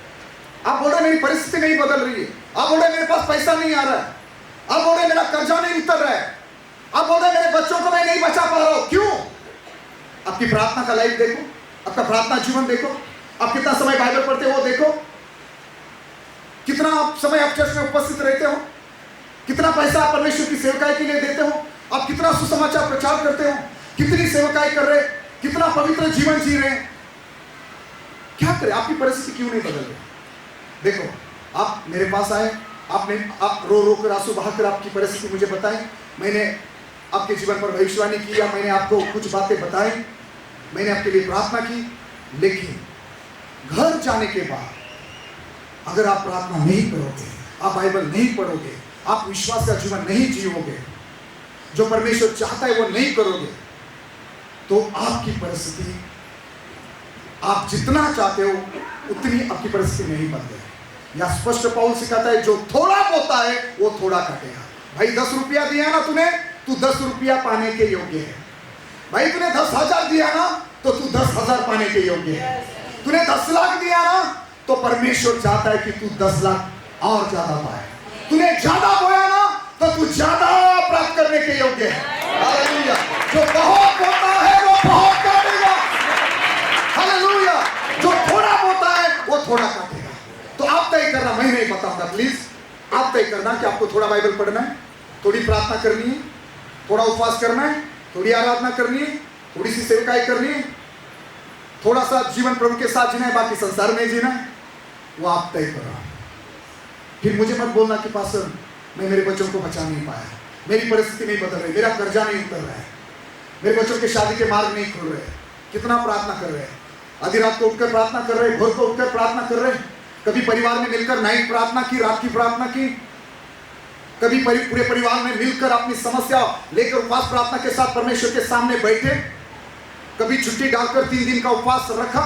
आप बोल रहे मेरी परिस्थिति नहीं बदल रही है, आप बोल रहे मेरे पास पैसा नहीं आ रहा है, आप बोल रहे मेरा कर्जा नहीं उतर रहा है, आप बोल रहे मेरे बच्चों को मैं नहीं बचा पा रहा हूं। क्यों? आपकी प्रार्थना का लाइफ देखो, आपका प्रार्थना जीवन देखो, आप कितना समय बाइबल पढ़ते हो वो देखो, कितना आप समय आप चर्च में उपस्थित रहते हो, कितना पैसा आप परमेश्वर की सेवकाई के लिए देते हो, आप कितना सुसमाचार प्रचार करते हो, कितनी सेवकाई कर रहे, कितना पवित्र जीवन जी रहे हैं। क्या करें? आपकी परिस्थिति क्यों नहीं बदल रही? देखो, आप मेरे पास आए, आप रो रो कर आंसू बहाकर आपकी परिस्थिति मुझे बताएं, मैंने आपके जीवन पर भविष्यवाणी की या मैंने आपको कुछ बातें बताई, मैंने आपके लिए प्रार्थना की। लेकिन घर जाने के बाद अगर आप प्रार्थना नहीं करोगे, आप बाइबल नहीं पढ़ोगे, आप विश्वास का जीवन नहीं जियोगे, जो परमेश्वर चाहता है वो नहीं करोगे, तो आपकी परिस्थिति, आप जितना चाहते हो उतनी आपकी परिस्थिति नहीं बदलेगी। या स्पष्ट पौल सिखाता है, जो थोड़ा बोता है वो थोड़ा काटेगा। भाई 10 रुपया दिया ना तूने, तू 10 रुपया पाने के योग्य है। भाई तूने 10,000 दिया ना तो तू 10,000 पाने के योग्य है। तूने 10 लाख दिया ना तो परमेश्वर चाहता है कि तू 10 लाख और ज्यादा पाए। तूने ज्यादा बोया ना तो तू ज्यादा प्राप्त करने के योग्य है। हालेलुया। जो बहुत बोता है वो बहुत काटेगा। हालेलुया। जो थोड़ा बोता है वो थोड़ा काटेगा। तो आप तय करना, मैं नहीं बताऊंगा, प्लीज आप तय करना कि आपको थोड़ा बाइबल पढ़ना है, थोड़ी प्रार्थना करनी है, थोड़ा उपवास करना है, थोड़ी आराधना करनी है, थोड़ी सी सेवकाई करनी है, थोड़ा सा जीवन प्रभु के साथ जीना है, बाकी संसार में जीना है, वो आप तय करो। फिर मुझे मत बोलना कि पास्टर मैं मेरे बच्चों को बचा नहीं पाया, मेरी परिस्थिति नहीं बदल रही, मेरा कर्जा नहीं उतर रहा है, मेरे बच्चों के शादी के मार्ग नहीं खुल रहे। कितना प्रार्थना कर रहे हैं, आधी रात को उठकर प्रार्थना कर रहे हैं, भोर को उठकर प्रार्थना कर रहे हैं, कभी परिवार में मिलकर नाइट प्रार्थना की, रात की प्रार्थना की, कभी पूरे परिवार में मिलकर अपनी समस्या लेकर उपवास प्रार्थना के साथ परमेश्वर के सामने बैठे, कभी छुट्टी डालकर 3 दिन का उपवास रखा,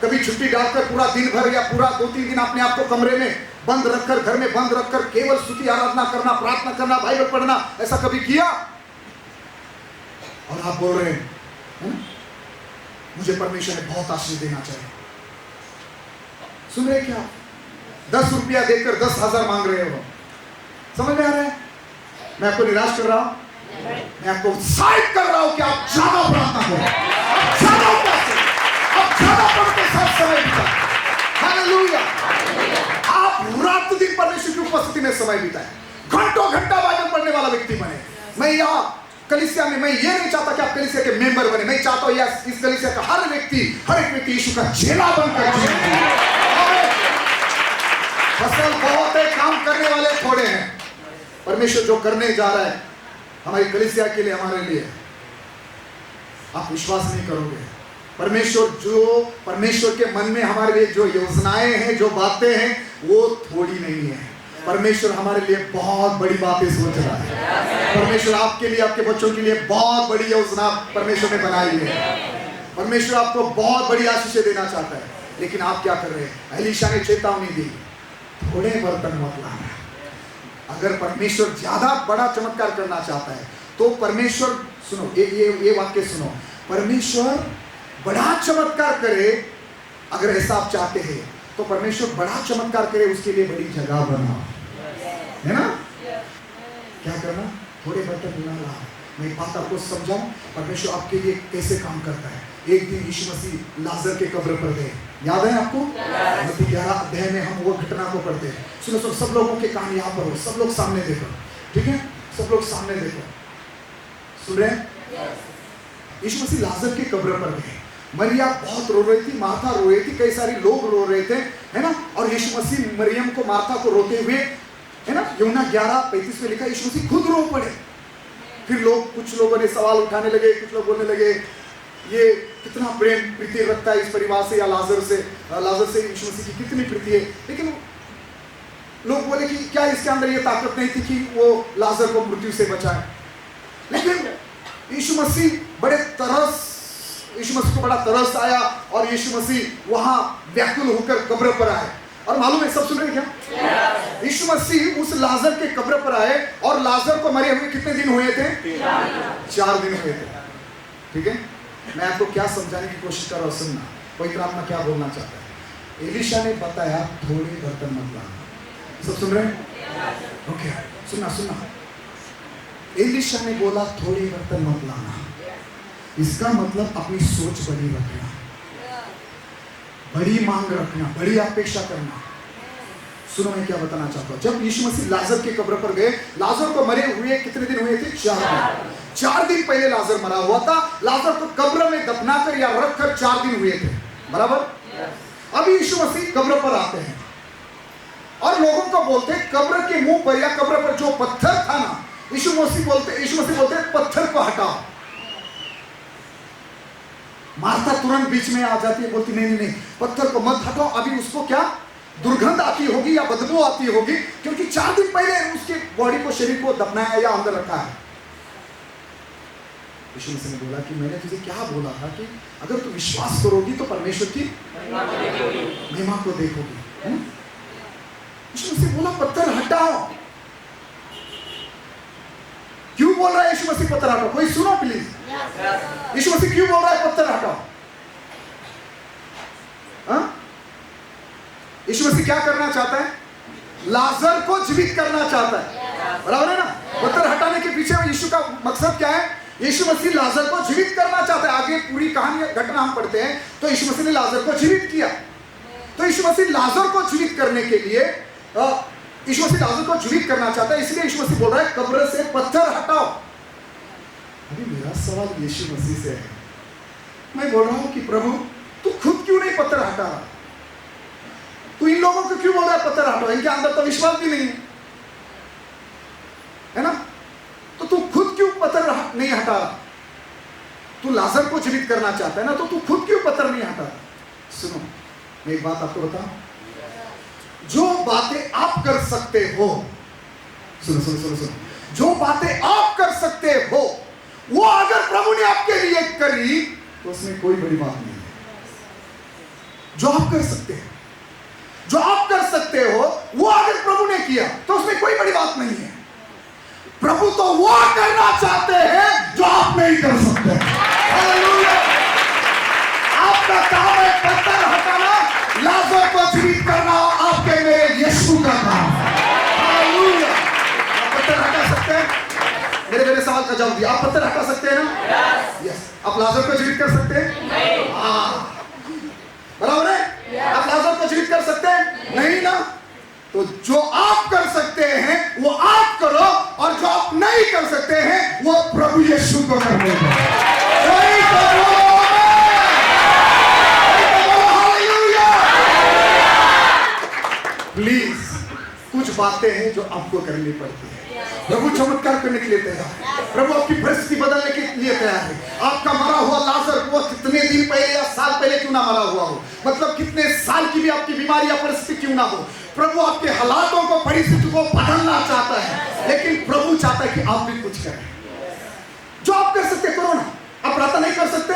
कभी छुट्टी डालकर पूरा दिन भर या पूरा 2-3 दिन अपने आप को कमरे में बंद रखकर, घर में बंद रखकर केवल स्तुति आराधना करना, प्रार्थना करना, बाइबल पढ़ना, ऐसा कभी किया? और आप बोल रहे हैं मुझे परमेश्वर ने बहुत आशीष देना चाहिए। सुन रहे क्या? 10 रुपया देकर 10,000 मांग रहे हो। समझ में आ रहा है? मैं आपको निराश कर रहा हूं, मैं आपको उत्साहित कर रहा हूं कि आप ज्यादा प्रार्थना करो, आप ज्यादा उपवास करो, आप ज्यादा प्रभु के साथ समय बिताएं। हालेलुया। आप रात दिन परमेश्वर की उपस्थिति में समय बिताएं, घंटों घंटा बाइबल पढ़ने वाला व्यक्ति बने। मैं यहाँ कलीसिया में, मैं ये नहीं चाहता कि आप कलीसिया के मेंबर बने, मैं चाहता हूं इस कलीसिया का हर एक व्यक्ति यीशु का चेला बनकर जिए। फसल बहुत है, काम करने वाले थोड़े हैं। परमेश्वर जो करने जा रहा है हमारी कलीसिया के लिए, हमारे लिए, आप विश्वास नहीं करोगे। परमेश्वर के मन में हमारे लिए जो योजनाएं हैं, जो बातें हैं, वो थोड़ी नहीं है। परमेश्वर हमारे लिए बहुत बड़ी बातें सोच रहा है। परमेश्वर आपके लिए, आपके बच्चों के लिए बहुत बड़ी योजना परमेश्वर ने बनाई है। परमेश्वर आपको बहुत बड़ी आशीष देना चाहता है, लेकिन आप क्या कर रहे हैं? एलीशा ने चेतावनी दी, थोड़े बर्तन मत लाना। अगर परमेश्वर ज्यादा बड़ा चमत्कार करना चाहता है तो परमेश्वर, सुनो ये वाक्य सुनो, परमेश्वर बड़ा चमत्कार करे, अगर ऐसा आप चाहते हैं तो परमेश्वर बड़ा चमत्कार करे, उसके लिए बड़ी जगह बनाओ, है ना? क्या करना? थोड़े बर्तन ना लाओ। मैं एक बात आपको समझाऊं, परमेश्वर आपके लिए कैसे काम करता है। एक दिन यीशु मसीह लाजर के कब्र पर गए, याद है आपको? मत्ती 11 अध्याय में हम वो घटना को पढ़ते हैं। सुनो, सब लोगों के कान यहाँ पर हो, सब लोग सामने देखो, ठीक है? सब लोग सामने देखो, सुन रहे हैं? यीशु मसीह लाजर के कब्र पर गए। मरिया बहुत रो रही थी, मार्था रो रही थी, कई सारे लोग रो रहे थे, है ना? और यीशु मसीह मरियम को, मार्था को रोते हुए, है ना, यूहन्ना 11:35 में लिखा, यीशु मसीह खुद रो पड़े। फिर कुछ लोगों ने सवाल उठाने लगे, कुछ लोग बोलने लगे ये कितना प्रेम प्रीति रखता है इस परिवार से, या लाजर से यीशु मसीह की कितनी प्रीति है। लेकिन लोग बोले कि क्या इसके अंदर ये ताकत नहीं थी कि वो लाजर को मृत्यु से बचाए? लेकिन यीशु मसीह को बड़ा तरस आया और यीशु मसीह वहां व्याकुल होकर कब्र पर आए। और मालूम है, सब सुन रहे क्या? यीशु मसीह उस लाजर के कब्र पर आए और लाजर को मरे हुए कितने दिन हुए थे? 4 दिन हुए थे, ठीक है? मैं आपको क्या समझाने की कोशिश कर रहा हूं, सुनना। पवित्र आत्मा क्या बोलना चाहता है? एलीशा ने बताया थोड़े बर्तन मत लाना। सब सुन रहे हैं? ओके, सुनना। एलीशा ने बोला थोड़े बर्तन मत लाना, इसका मतलब अपनी सोच बड़ी रखना, बड़ी मांग रखना, बड़ी अपेक्षा करना। सुनो, मैं क्या बताना चाहता हूं। जब यीशु मसीह लाजर के कब्र पर गए, लाजर को मरे हुए कितने दिन हुए थे? 4 दिन। 4 दिन पहले लाजर मरा हुआ था। लाजर को कब्र में दफनाकर या रखकर 4 दिन हुए थे, बराबर? अभी यीशु मसीह कब्र पर आते हैं और लोगों को बोलते, कब्र के मुंह पर या कब्र पर जो पत्थर था ना, यीशु मसीह बोलते पत्थर को हटाओ। मार्था तुरंत बीच में आ जाती है, बोलती नहीं, पत्थर को मत हटाओ, अभी उसको क्या दुर्गंध आती होगी या बदबू आती होगी, क्योंकि 4 दिन पहले उसके बॉडी को, शरीर को दफनाया या अंदर रखा है। यीशु मसीह ने बोला कि मैंने तुझे क्या बोला था कि अगर तू विश्वास करोगी तो परमेश्वर की महिमा को देखोगी, है ना? यीशु मसीह बोला पत्थर हटाओ। क्यों बोल रहा है यीशु मसीह पत्थर हटाओ? कोई सुनो प्लीज। यीशु मसीह क्यों बोल रहा है पत्थर हटाओ? यीशु मसीह क्या करना चाहता है? लाजर को जीवित करना चाहता है, बराबर है ना? पत्थर हटाने के पीछे यीशु का मकसद क्या है? यीशु मसीह लाजर को जीवित करना चाहता है। आगे पूरी कहानी, घटना हम पढ़ते हैं तो यीशु मसीह ने लाजर को जीवित किया। तो यीशु मसीह लाजर को जीवित करने के लिए, यीशु मसीह लाजर को जीवित करना चाहता है, इसलिए यीशु मसीह बोल रहा है कब्र से पत्थर हटाओ। अभी मेरा सवाल यीशु मसीह से है, मैं बोल रहा हूं कि प्रभु तू खुद क्यों नहीं पत्थर हटा रहा? तू इन लोगों को क्यों बोल रहा है पत्थर हटाओ? इनके अंदर तो विश्वास भी नहीं है ना? तो तू खुद क्यों पत्थर नहीं हटा रहा? तू लाजर को जीवित करना चाहता है ना, तो तू खुद क्यों पत्थर नहीं हटा रहा? सुनो, मैं एक बात आपको बताऊं, जो बातें आप कर सकते हो, सुनो, जो बातें आप कर सकते हो वो अगर प्रभु ने आपके लिए करी तो उसमें कोई बड़ी बात नहीं है। जो आप कर सकते हैं, जो आप कर सकते हो वो अगर प्रभु ने किया तो उसमें कोई बड़ी बात नहीं है। प्रभु तो वो करना चाहते हैं जो आप नहीं कर सकते। हालेलुया। आपका काम है पत्थर हटाना, लाजर को जीवित करना आपके मेरे यीशु का काम है। हालेलुया। आप पत्थर हटा सकते हैं? मेरे सवाल का जवाब दिया। आप पत्थर हटा सकते हैं ना? यस। आप लाजर को जीवित कर सकते हैं? नहीं। बराबर है? आप लाजर को जीवित कर सकते हैं? नहीं ना? तो जो आप कर सकते हैं वो आप करो, और जो आप नहीं कर सकते हैं वो प्रभु यीशु को करने दो। प्लीज, कुछ बातें हैं जो आपको करनी पड़ती है। प्रभु चमत्कार करने के लिए तैयार है, प्रभु आपकी परिस्थिति बदलने के लिए तैयार है। आपका मरा हुआ लाजर वो कितने दिन पहले या साल पहले क्यों ना मरा हुआ हो, मतलब कितने साल की भी आपकी बीमारी या परिस्थिति क्यों ना हो, प्रभु आपके हालातों को, परिस्थिति को बदलना चाहता है। लेकिन प्रभु चाहता है कि आप भी कुछ करें। जो आप कर सकते करो ना। आप प्रार्थना नहीं कर सकते,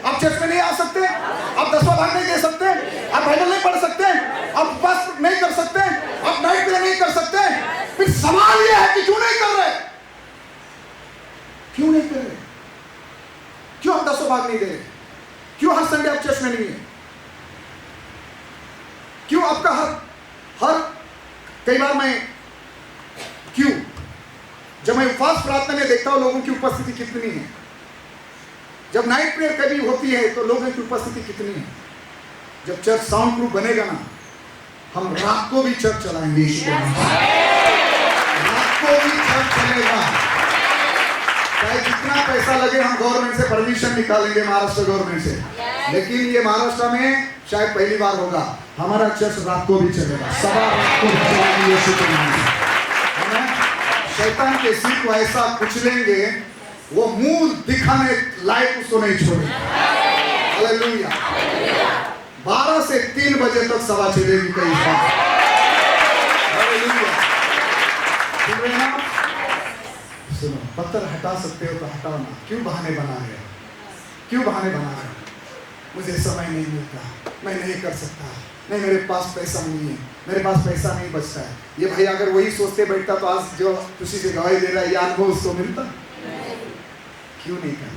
आप चर्च में नहीं आ सकते, आप 10वां भाग नहीं दे सकते, आप बाइबल नहीं पढ़ सकते, आप उपवास नहीं कर सकते, आप नाइट प्रेयर नहीं कर सकते, फिर सवाल यह है कि क्यों नहीं कर रहे? क्यों नहीं कर रहे? क्यों आप 10वां भाग नहीं दे रहे? क्यों हर संडे आप चर्च में नहीं है? क्यों आपका हर कई बार मैं क्यों जब मैं उपवास प्रार्थना में देखता हूं लोगों की उपस्थिति कितनी है, जब नाइट प्रेयर कभी होती है तो लोगों की उपस्थिति कितनी है, जब चर्च साउंड प्रूफ बनेगा ना, हम रात को भी चर्च चलाएंगे, रात को भी चर्च चलेगा, चाहे जितना पैसा लगे हम गवर्नमेंट से परमिशन निकालेंगे, महाराष्ट्र गवर्नमेंट से। लेकिन ये महाराष्ट्र में शायद पहली बार होगा, हमारा चर्च रात को भी चलेगा, सवा रात को भी चलाएंगे यीशु के नाम से। शैतान के सिर को ऐसा कुचलेंगे, वो मुंह दिखाने लायक उसको नहीं छोड़ेंगे। हालेलुया। 12 से 3 बजे तक सभा चलेगी कई बार। हालेलुया। सुन रहे हैं? सुनो, पत्थर हटा सकते हो तो हटाओ ना, क्यों बहाने बना रहे हो? क्यों बहाने बना रहे हो? मुझे समय नहीं मिलता, मैं नहीं कर सकता, नहीं मेरे पास पैसा नहीं है, मेरे पास पैसा नहीं बचता है। ये भाई अगर वही सोचते बैठता तो आज जो खुशी से गवाही दे रहा है, ये अनुभव उसको मिलता? क्यों नहीं कर रहे?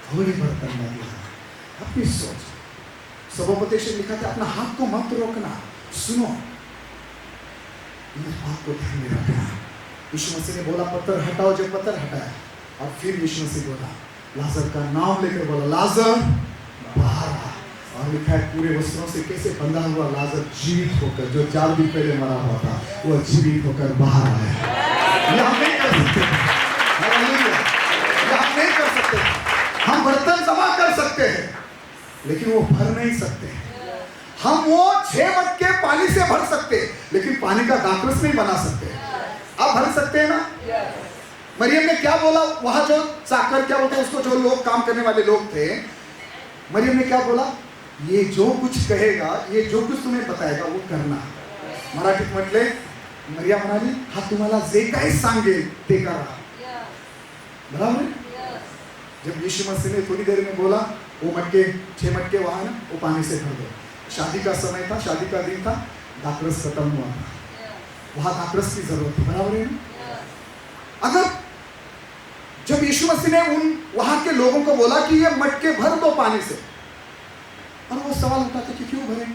थोड़ी बर्तन लगी अपनी सोच। सभापति लिखा था अपना हाथ को मत रोकना। सुनो, इस बात को ध्यान में रखना। यीशु मसीह ने बोला पत्थर हटाओ, जब पत्थर हटाया और फिर यीशु मसीह बोला लाजर का नाम लेकर बोला लाजर बाहर आ। और लिखा है पूरे वस्त्रों से कैसे बंधा हुआ लाजर जीवित होकर, जो 4 दिन पहले मरा हुआ था, वो जीवित होकर बाहर आया। ये हम नहीं कर सकते, ये हम नहीं कर सकते। हम बर्तन जमा कर सकते हैं लेकिन वो भर नहीं सकते। हम वो 6 मटके पानी से भर सकते लेकिन पानी का दाखरस नहीं बना सकते। आप भर सकते हैं ना? मरियम ने क्या बोला? वहां जो चाकर क्या बोलते हैं उसको, जो लोग काम करने वाले लोग थे, मरियम ने क्या बोला? ये जो कुछ कहेगा, ये जो कुछ तुम्हें बताएगा वो करना। मराठीत म्हटले मरिया म्हणाली हा तुम्हाला जे काही सांगेल ते करा। बराबर है? जब यीशु मसीह ने थोड़ी देर में बोला वो मटके 6 मटके वहां ना वो पानी से भर दो। शादी का समय था, शादी का दिन था, दाखरस खत्म हुआ था, वहां दाखरस की जरूरत थी। बराबर है? अगर जब यीशु मसीह ने उन वहां के लोगों को बोला कि ये मटके भर दो पानी से, और वो सवाल उठा था कि क्यों भरे,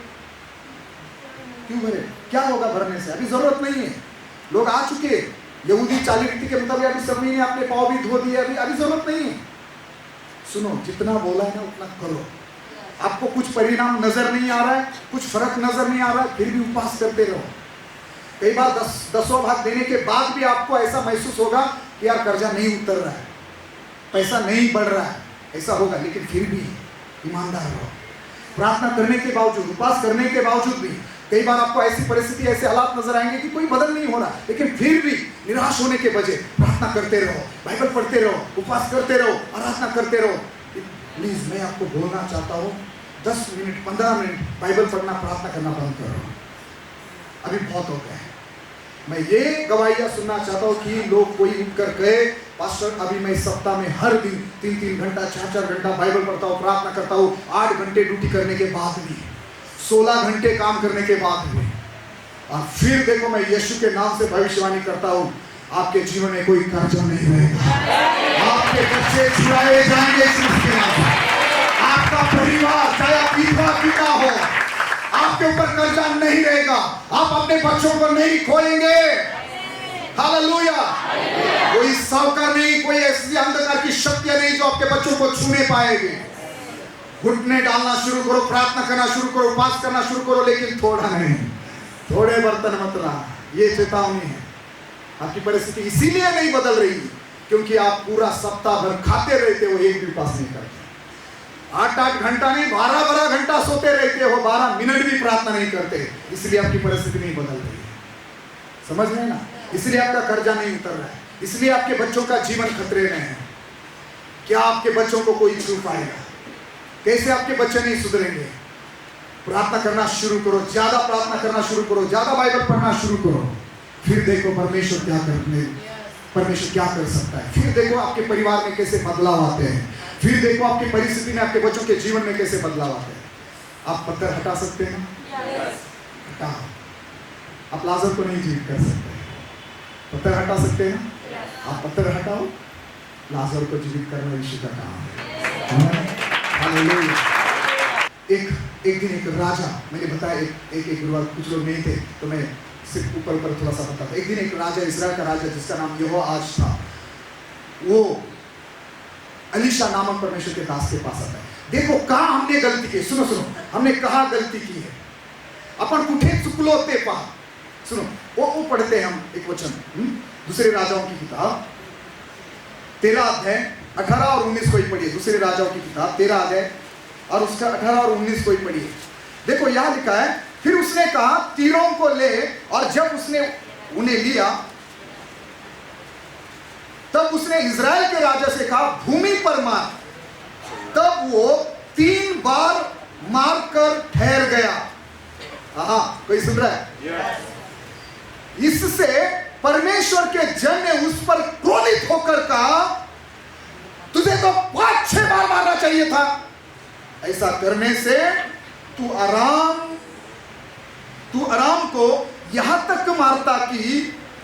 क्यों भरे, क्या होगा भरने से? अभी जरूरत नहीं है, लोग आ चुके, यहूदी चाली रीति के मुताबिक अभी सभी ने अपने पाँव भी धो दिए, अभी जरूरत नहीं है। सुनो, जितना बोला है ना उतना करो। आपको कुछ परिणाम नजर नहीं आ रहा है, कुछ फर्क नजर नहीं आ रहा है, फिर भी उपवास करते रहो। कई बार 10वां भाग देने के बाद भी आपको ऐसा महसूस होगा कि यार कर्जा नहीं उतर रहा है, पैसा नहीं बढ़ रहा है, ऐसा होगा, लेकिन फिर भी ईमानदार रहो। प्रार्थना करने के बावजूद, उपवास करने के बावजूद भी कई बार आपको ऐसी परिस्थिति, ऐसे हालात नजर आएंगे कि कोई बदल नहीं हो रहा, लेकिन फिर भी निराश होने के बजाय प्रार्थना करते रहो, बाइबल पढ़ते रहो, उपवास करते रहो, आराधना करते रहो। प्लीज मैं आपको बोलना चाहता हूँ 10 मिनट 15 मिनट बाइबल पढ़ना, प्रार्थना करना बंद करो, अभी बहुत हो गया है। मैं ये गवाहियां सुनना चाहता हूँ कि लोग कोई उठकर कहे पास्टर अभी मैं सप्ताह में हर दिन 3-3 घंटा 4-4 घंटा बाइबल पढ़ता हूँ, प्रार्थना करता हूँ, 8 घंटे ड्यूटी करने के बाद भी, 16 घंटे काम करने के बाद भी, और फिर देखो मैं यीशु के नाम से भविष्यवाणी करता हूँ आपके जीवन में कोई कर्जा नहीं रहेगा, आपके बच्चे छुड़ाए जाएंगे इसके नाम से। आपका परिवार चाहे आप विधवा क्यों ना हो, आपके ऊपर कर्जा नहीं रहेगा, आप अपने बच्चों को नहीं खोएंगे। हालेलुया। कोई साहूकार नहीं, कोई ऐसी अंधकार की शक्तियां नहीं जो आपके बच्चों को छूने पाएगी। घुटने डालना शुरू करो, प्रार्थना करना शुरू करो, उपवास करना शुरू करो, लेकिन थोड़ा नहीं, थोड़े बर्तन मत लाना। ये चेतावनी है। आपकी परिस्थिति इसीलिए नहीं बदल रही क्योंकि आप पूरा सप्ताह भर खाते रहते हो, एक भी उपवास नहीं करते। 8-8 घंटा नहीं, 12-12 घंटा सोते रहते हो, 12 मिनट भी प्रार्थना नहीं करते, इसलिए आपकी परिस्थिति नहीं बदल रही है। समझ रहे हैं ना? इसलिए आपका कर्जा नहीं उतर रहा है, इसलिए आपके बच्चों का जीवन खतरे में है। क्या आपके बच्चों को कोई छू पाएगा? कैसे आपके बच्चे नहीं सुधरेंगे? प्रार्थना करना शुरू करो, ज्यादा प्रार्थना करना शुरू करो, ज्यादा बाइबल पढ़ना शुरू करो, फिर देखो परमेश्वर क्या कर सकता है। फिर देखो आपके परिवार में कैसे बदलाव आते हैं, फिर देखो आपकी परिस्थिति में, आपके बच्चों के जीवन में कैसे बदलाव आते हैं। आप पत्थर हटा सकते हैं? हटाओ। आप लाजर को नहीं जीवित कर सकते, पत्थर हटा सकते हैं? आप पत्थर हटाओ, लाजर को जीवित करना यीशु का काम है। हालेलुया। एक दिन एक राजा, मैंने बताया एक गुरुवार कुछ लोग नहीं थे तो मैं सिर्फ ऊपर थोड़ा सा बताता। एक दिन एक राजा, इस्राएल का राजा जिसका नाम यहोआश था, वो एलीशा नामक परमेश्वर के दास के पास आता है। देखो कहाँ हमने गलती की, सुनो हमने कहाँ गलती की है। अपन कुठे चुकलो ते पहा। सुनो वो पढ़ते हैं हम एक वचन, दूसरे राजाओं की किताब 13 अध्याय 18 और 19 को ही पढ़िए। दूसरे राजाओं की किताब 13 अध्याय और उसका 18 और 19 को ही पढ़िए। देखो यहाँ लिखा है, फिर उसने कहा तीरों को ले, और जब उसने उन्हें लिया तब उसने इजराइल के राजा से कहा भूमि पर मार। तब वो 3 बार मारकर ठहर गया। कोई सुन रहा है? इससे परमेश्वर के जन ने उस पर क्रोधित होकर कहा तुझे तो 5-6 बार मारना चाहिए था। ऐसा करने से तू आराम को यहां तक मारता कि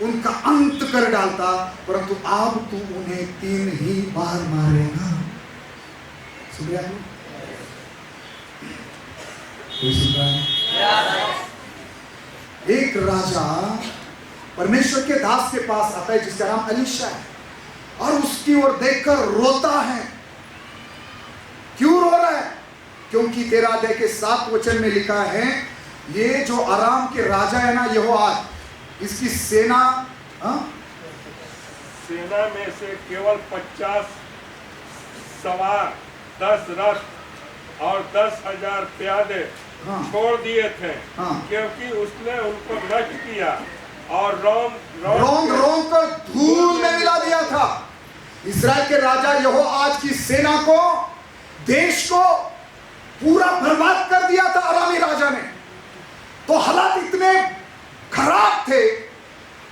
उनका अंत कर डालता, परंतु अब तू उन्हें 3 ही बार मारेगा। सुन रहे हैं? कोई सुन रहा है? एक राजा परमेश्वर के दास के पास आता है जिसका नाम एलीशा है, और उसकी ओर देखकर रोता है। क्यों रो रहा है? क्योंकि 13 अध्याय के 7 वचन में लिखा है, ये जो आराम के राजा है ना यहोआश, इसकी सेना में से केवल 50 सवार, 10 रथ और 10,000 प्यादे छोड़ दिए थे, क्योंकि उसने उनको नष्ट किया और रोम को धूल में मिला दिया था। इस्राएल के राजा यहोआश की सेना को, देश को पूरा बर्बाद कर दिया था अरामी राजा ने। तो हालात इतने खराब थे,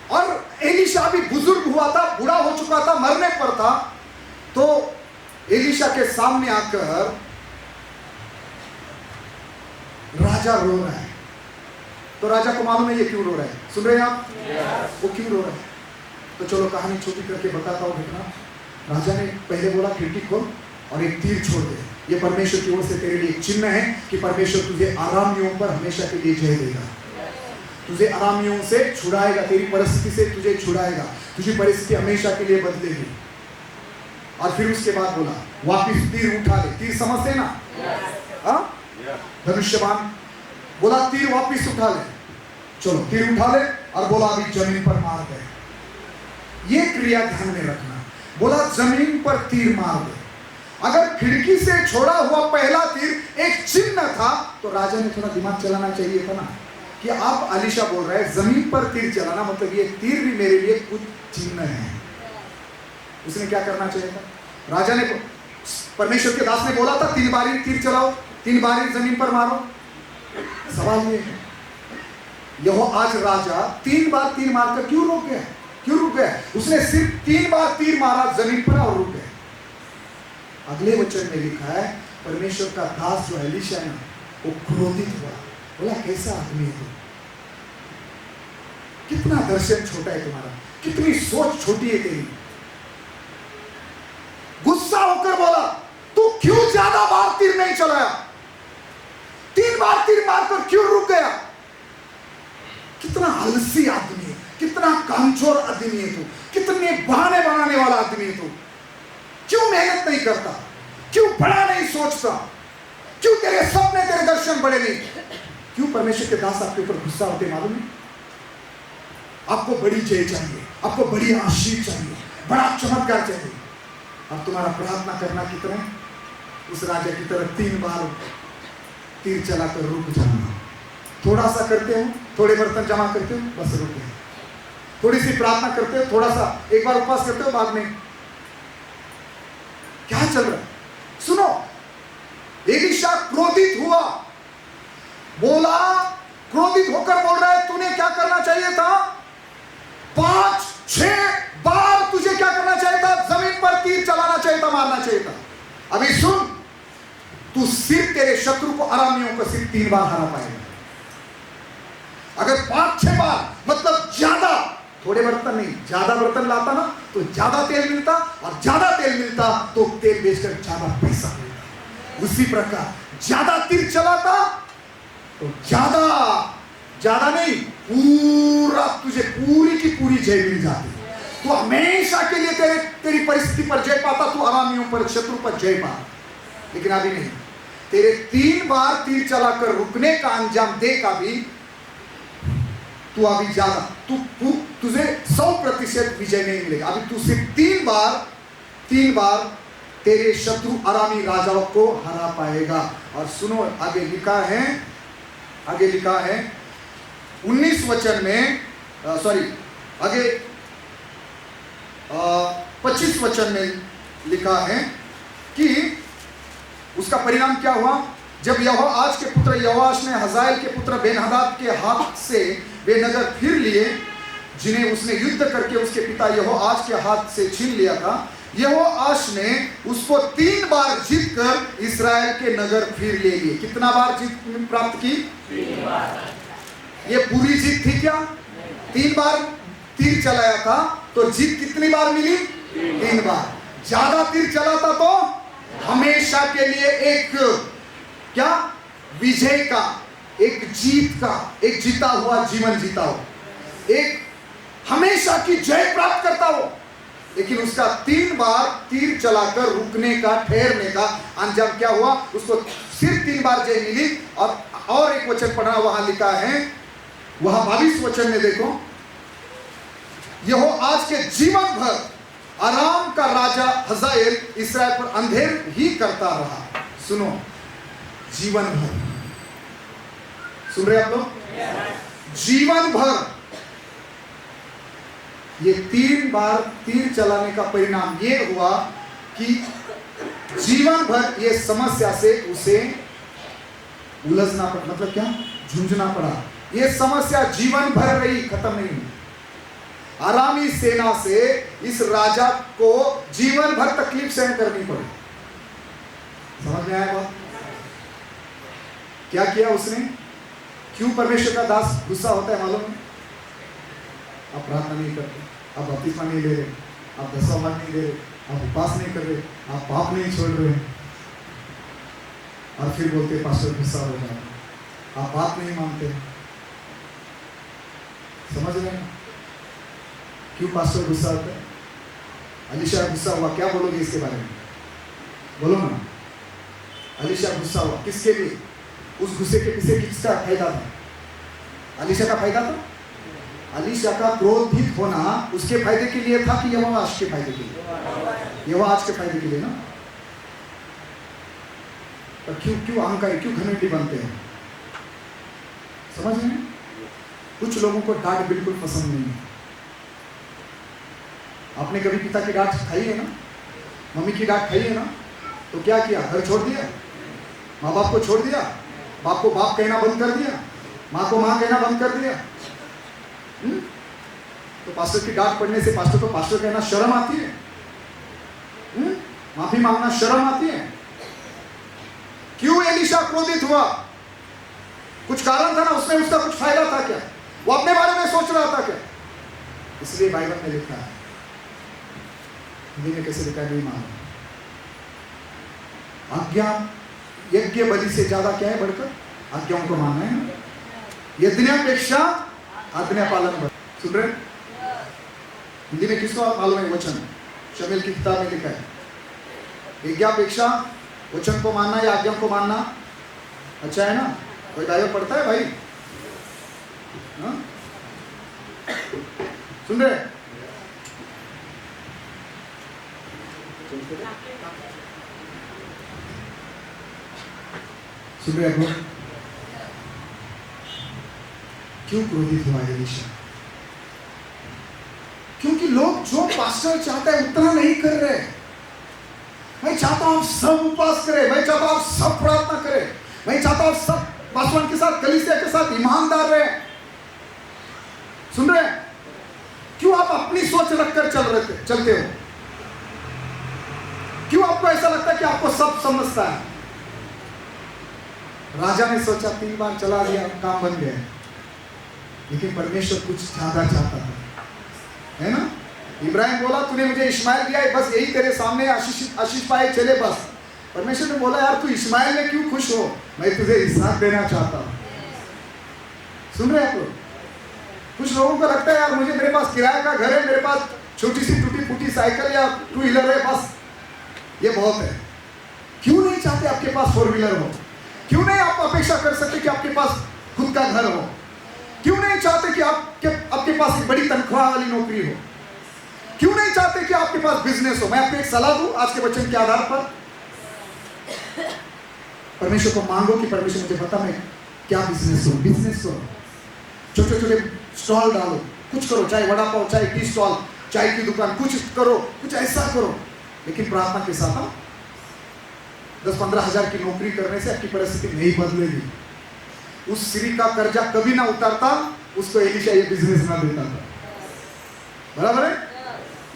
और एलीशा भी बुजुर्ग हुआ था, बूढ़ा हो चुका था, मरने पर था। तो एलीशा के सामने आकर राजा रो रहा है। तो राजा को मालूम है ये क्यों रो रहा है। सुन रहे हैं आप? वो क्यों रो रहा है? तो चलो कहानी छोटी करके बताता हूं घटना। राजा ने पहले बोला खिड़की खोल और एक तीर छोड़ दे, ये परमेश्वर की ओर से तेरे लिए एक चिन्ह है कि परमेश्वर तुझे आरामियों पर हमेशा के लिए जय देगा, तुझे आरामियों से छुड़ाएगा, तेरी परिस्थिति से तुझे छुड़ाएगा, तुझी परिस्थिति हमेशा के लिए बदलेगी। और फिर उसके बाद बोला वापिस तीर उठा ले। तीर समझते ना? धनुष्यबाण। बोला तीर वापिस उठा ले। चलो तीर उठा ले, और बोला अभी जमीन पर मार दे। ये क्रिया ध्यान में रखना। बोला जमीन पर तीर मार दे। अगर खिड़की से छोड़ा हुआ पहला तीर एक चिन्ह था, तो राजा ने थोड़ा दिमाग चलाना चाहिए था ना, कि आप एलीशा बोल रहे हैं जमीन पर तीर चलाना, मतलब ये तीर भी मेरे लिए कुछ चिन्ह है। उसने क्या करना चाहिए था? राजा ने, परमेश्वर के दास ने बोला था 3 बारी तीर चलाओ, 3 बारी जमीन पर मारो। सवाल ये है, यहोआश राजा 3 बार तीर मारकर क्यों रुक गया? क्यों रुक गया? उसने सिर्फ 3 बार तीर मारा जमीन पर और रुक गया। अगले वचन में लिखा है, परमेश्वर का दास जो एलीशा है वो क्रोधित हुआ। बोला कैसा आदमी है तू, कितना दर्शन छोटा है तुम्हारा, कितनी सोच छोटी है तेरी। गुस्सा होकर बोला तू क्यों ज्यादा बार तीर नहीं चलाया? 3 बार तीर मारकर क्यों रुक गया? कितना आलसी आदमी है, कितना कामचोर आदमी है तू, कितने बहाने बनाने वाला आदमी है तू। क्यों मेहनत नहीं करता? क्यों बड़ा नहीं सोचता? क्यों तेरे सपने, तेरे दर्शन बड़े नहीं? क्यों परमेश्वर के दास आपके ऊपर गुस्सा होते मालूम है? आपको बड़ी जय चाहिए, आपको बड़ी आशीष चाहिए, बड़ा चमत्कार चाहिए, और तुम्हारा प्रार्थना करना कितना है? उस राजा की तरह 3 बार तीर चलाकर रुक जाना। थोड़ा सा करते हो, थोड़े बर्तन जमा करते हो, बस रुक गए। थोड़ी सी प्रार्थना करते हो, थोड़ा सा एक बार उपवास करते हो, बाद में क्या चल रहा है? सुनो, एक क्रोधित हुआ, बोला, क्रोधित होकर बोल रहा है तूने क्या करना चाहिए था, 5-6 बार तुझे क्या करना चाहिए था, जमीन पर तीर चलाना चाहिए था, मारना चाहिए था। अभी सुन, तू सिर्फ तेरे शत्रु को, अरामियों को सिर्फ 3 बार हरा पाएगा। अगर 5-6 बार मतलब ज्यादा, थोड़े बर्तन नहीं, ज्यादा बर्तन लाता ना तो ज्यादा तेल मिलता, और ज्यादा तेल मिलता तो तेल बेचकर ज्यादा पैसा मिलता। उसी प्रकार ज्यादा तीर चलाता तो ज्यादा नहीं, पूरा तुझे पूरी की पूरी जय मिल जाती। तो हमेशा के लिए तेरी परिस्थिति पर जय पाता, तू अरामियों पर, शत्रु पर जय पाता। लेकिन अभी नहीं, तेरे 3 बार तीर चलाकर रुकने का अंजाम दे का भी तू अभी ज्यादा, तुझे 100% विजय नहीं मिलेगा। अभी तू सिर्फ 3 बार तेरे शत्रु अरामी राजाओं को हरा पाएगा। और सुनो, आगे लिखा है 19 वचन में, आगे 25 वचन में लिखा है कि उसका परिणाम क्या हुआ। जब यहोआश के पुत्र यहोआश ने हजाएल के पुत्र बेन-हदाद के हाथ से वे नगर फिर लिए, जिन्हें उसने युद्ध करके उसके पिता यहोआश के हाथ से छीन लिया था, यहोआश ने उसको 3 बार जीतकर इस्राएल के नगर फिर ले लिए। कितना बार जीत प्राप्त की? 3 बार। ये पूरी जीत थी क्या? 3 बार तीर चलाया था तो जीत कितनी बार मिली? 3 बार। ज्यादा तीर चलाता तो हमेशा के लिए एक क्या, विजय का, एक जीत का, एक जीता हुआ जीवन जीता हो, एक हमेशा की जय प्राप्त करता हो। लेकिन उसका 3 बार तीर चलाकर रुकने का, ठहरने का अंजाम क्या हुआ? उसको सिर्फ 3 बार जय मिली। और एक वचन पढ़ना, वहां लिखा है, वहां 22 वचन में देखो, यहोआश के जीवन भर अराम का राजा हजाएल इस्राएल पर अंधेर ही करता रहा। सुनो, जीवन भर, सुन रहे आप लोग? जीवन भर ये 3 बार तीर चलाने का परिणाम ये हुआ कि जीवन भर ये समस्या से उसे उलझना पड़ा। मतलब क्या? झुंझना पड़ा। ये समस्या जीवन भर रही, खत्म नहीं हुई। अरामी सेना से इस राजा को जीवन भर तकलीफ सहन करनी पड़ी। समझ में आया बात? क्या किया उसने? क्यों परमेश्वर का दास गुस्सा होता है मालूम है? आप प्रार्थना नहीं करते, आप बपतिस्मा नहीं ले रहे, आप 10वां भाग नहीं दे रहे, आप उपवास नहीं कर रहे, आप पाप नहीं छोड़ रहे, और फिर बोलते पास्टर गुस्सा हो जाए, आप बात नहीं मानते। समझ रहे हैं क्यों पास्टर गुस्सा होता है? अलीशा गुस्सा हुआ, क्या बोलोगे इसके बारे में? बोलो ना। अलीशा गुस्सा हुआ किसके लिए? उस गुस्से के पीछे किसका फायदा था? अलीशा का फायदा था? अलीशा का क्रोधित होना उसके फायदे के लिए था कि यहोआश के फायदे के लिए? यहोआश के फायदे के लिए ना। पर क्यों अहंकारी, क्यों घमंडी बनते हैं? समझ रहे हैं? कुछ लोगों को डांट बिल्कुल पसंद नहीं है। आपने कभी पिता की डांट खाई है ना, मम्मी की डांट खाई है ना, तो क्या किया? घर छोड़ दिया, माँ बाप को छोड़ दिया, बाप को बाप कहना बंद कर दिया, माँ को माँ कहना बंद कर दिया। तो पास्टर की डांट पड़ने से पास्टर को पास्टर कहना शर्म आती है, माफी मांगना शर्म आती है। क्यों एलीशा क्रोधित हुआ? कुछ कारण था ना, उसमें उसका कुछ फायदा था क्या? वो अपने बारे में सोच रहा था क्या? इसलिए बाइबल में लिखा है, हिंदी में कैसे लिखा है नहीं मालूम, आज्ञा यज्ञ बलि से ज्यादा क्या है बढ़कर? आज्ञाओं को मानना है। यज्ञापेक्षा आज्ञा पालन बढ़। सुन रहे? हिंदी में किसको मालूम है वचन? शमूएल की किताब में लिखा है, यज्ञापेक्षा वचन को मानना या आज्ञा को मानना अच्छा है ना। कोई बाइबल पढ़ता है भाई? हाँ? सुन रहे? सुन रहे हो? क्यों क्रोधित हुआ एलीशा? क्योंकि लोग जो पास्टर चाहता है उतना नहीं कर रहे। मैं चाहता हूं आप सब उपवास करें, मैं चाहता हूं आप सब प्रार्थना करें, साथ, कलीसिया के साथ ईमानदार रहे। सुन रहे हैं? क्यों आप अपनी सोच रखकर चलते हो? क्यों आपको ऐसा लगता है कि आपको सब समझता है? राजा ने सोचा 3 बार चला दिया, काम बन गया, लेकिन परमेश्वर कुछ ज्यादा चाहता था, है ना? इब्राहिम बोला तूने मुझे इस्माइल दिया है, बस यही तेरे सामने आशीष पाए चले बस। परमेश्वर ने बोला यार तू इस्माइल में क्यों खुश हो, मैं तुझे इसहाक देना चाहता हूं। सुन रहे आप लोग? कुछ लोगों को लगता है यार मुझे, मेरे पास किराए का घर है, मेरे पास छोटी सी टूटी फूटी साइकिल या 2 व्हीलर है, बस ये बहुत है। क्यों नहीं चाहते आपके पास 4 व्हीलर हो? क्यों नहीं आप अपेक्षा कर सकते कि आपके पास खुद का घर हो? क्यों नहीं चाहते कि आपके पास एक बड़ी तनख्वाह वाली नौकरी हो? क्यों नहीं चाहते कि आपके पास बिजनेस हो? मैं आपको एक सलाह दूं आज के वचन के आधार पर, परमेश्वर को मांगो कि परमेश्वर मुझे बता मैं क्या बिजनेस करूं। बिजनेस करो, छोटे छोटे स्टॉल डालो, कुछ करो, चाहे वड़ा पाव, चाहे टी स्टॉल, चाय की दुकान, कुछ करो, कुछ ऐसा करो, लेकिन प्रार्थना के साथ। 10-15 हजार की नौकरी करने से आपकी परिस्थिति नहीं बदलेगी। उस स्त्री का कर्जा कभी ना उतारता, उसको एलीशा ये बिजनेस ना देता था, बराबर है?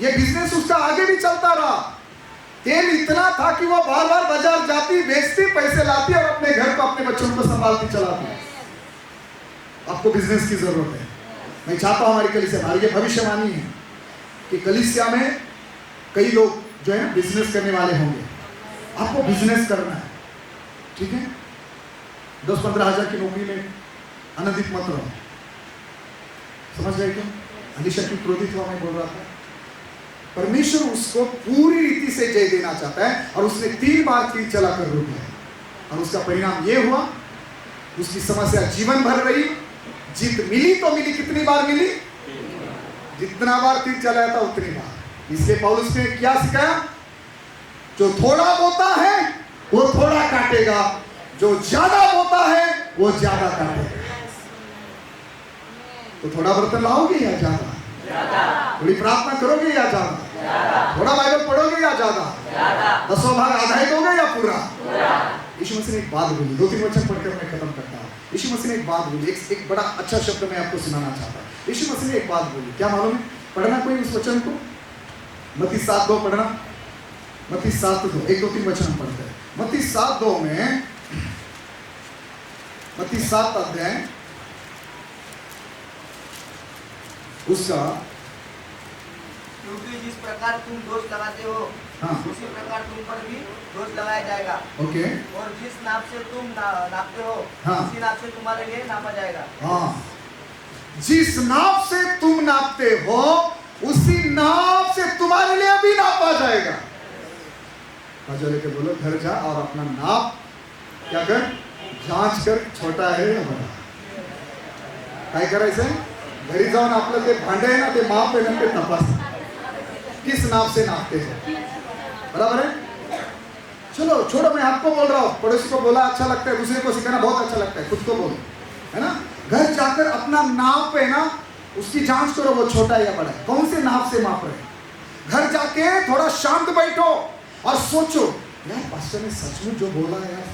ये बिजनेस उसका आगे भी चलता रहा। तेल इतना था कि वो बार बार बाजार जाती, बेचती, पैसे लाती और अपने घर को, अपने बच्चों को संभालती चलाती। आपको बिजनेस की जरूरत है। मैं चाहता हूं हमारी कलीसिया, हमारी ये भविष्यवाणी है कि कलीसिया में कई लोग जो है बिजनेस करने वाले होंगे। आपको बिजनेस करना है, ठीक है? 10-15 हजार की नौकरी में आनंदित मत रहो। समझ गए क्यों? एलीशा क्यों क्रोधित हुआ? मैं बोल रहा था परमेश्वर उसको पूरी रीति से जय देना चाहता है, और उसने 3 बार तीर चलाकर रोक लिया, और उसका परिणाम यह हुआ उसकी समस्या जीवन भर रही। जीत मिली तो मिली, कितनी बार मिली? जितना बार तीर चलाया था उतनी बार। इसलिए पौलुस ने क्या सिखाया? जो थोड़ा बोता है वो थोड़ा काटेगा, जो ज्यादा बोता है वो ज्यादा काटेगा। तो थोड़ा बर्तन लाओगे या ज्यादा? थोड़ी प्रार्थना करोगे या ज्यादा? थोड़ा बाइबल पढ़ोगे या ज्यादा? 10वां भाग आधा दोगे या पूरा? यीशु मसीह ने एक बात बोली, 2-3 वचन पढ़कर मैं खत्म करता हूँ। यीशु मसीह ने एक बात बोली, एक बड़ा अच्छा शब्द मैं आपको सुनाना चाहता हूँ। यीशु मसीह ने एक बात बोली, क्या मालूम है? पढ़ना कोई उस वचन को? मत्ती 7:2 पढ़ना। मत्ती 7:2, 1-2-3 वचन हम पढ़ते हैं। मत्ती 7:2 में, मत्ती 7 अध्याय उसका, क्योंकि जिस प्रकार तुम दोष लगाते हो, हाँ, उसी प्रकार तुम पर भी दोष लगाया जाएगा। ओके, और जिस नाप से तुम नापते हो, हाँ, उसी नाप से तुम्हारे लिए नापा जाएगा। हाँ, जिस नाप से तुम नापते हो उसी नाप से तुम्हारे लिए भी नापा जाएगा। जो लेके बोलो घर जा और अपना नाप क्या कर, जांच कर, छोटा है या बड़ा। काय करायचंय? घरी जाऊन आपलं ते भांडे आहे ना, ते माप आहे ना, ते तपास किस नाप से नापते हो, बराबर है? चलो छोड़ो, मैं आपको बोल रहा हूँ, पड़ोसी को बोला अच्छा लगता है, दूसरे को सिखाना बहुत अच्छा लगता है, खुद को बोलो, है ना? घर जाकर अपना नाप है ना, उसकी जांच करो, वो छोटा है या बड़ा है, कौन से नाप से माप रहे। घर जाके थोड़ा शांत बैठो और सोचो, यार पास्टर ने सचमुच जो बोला यार,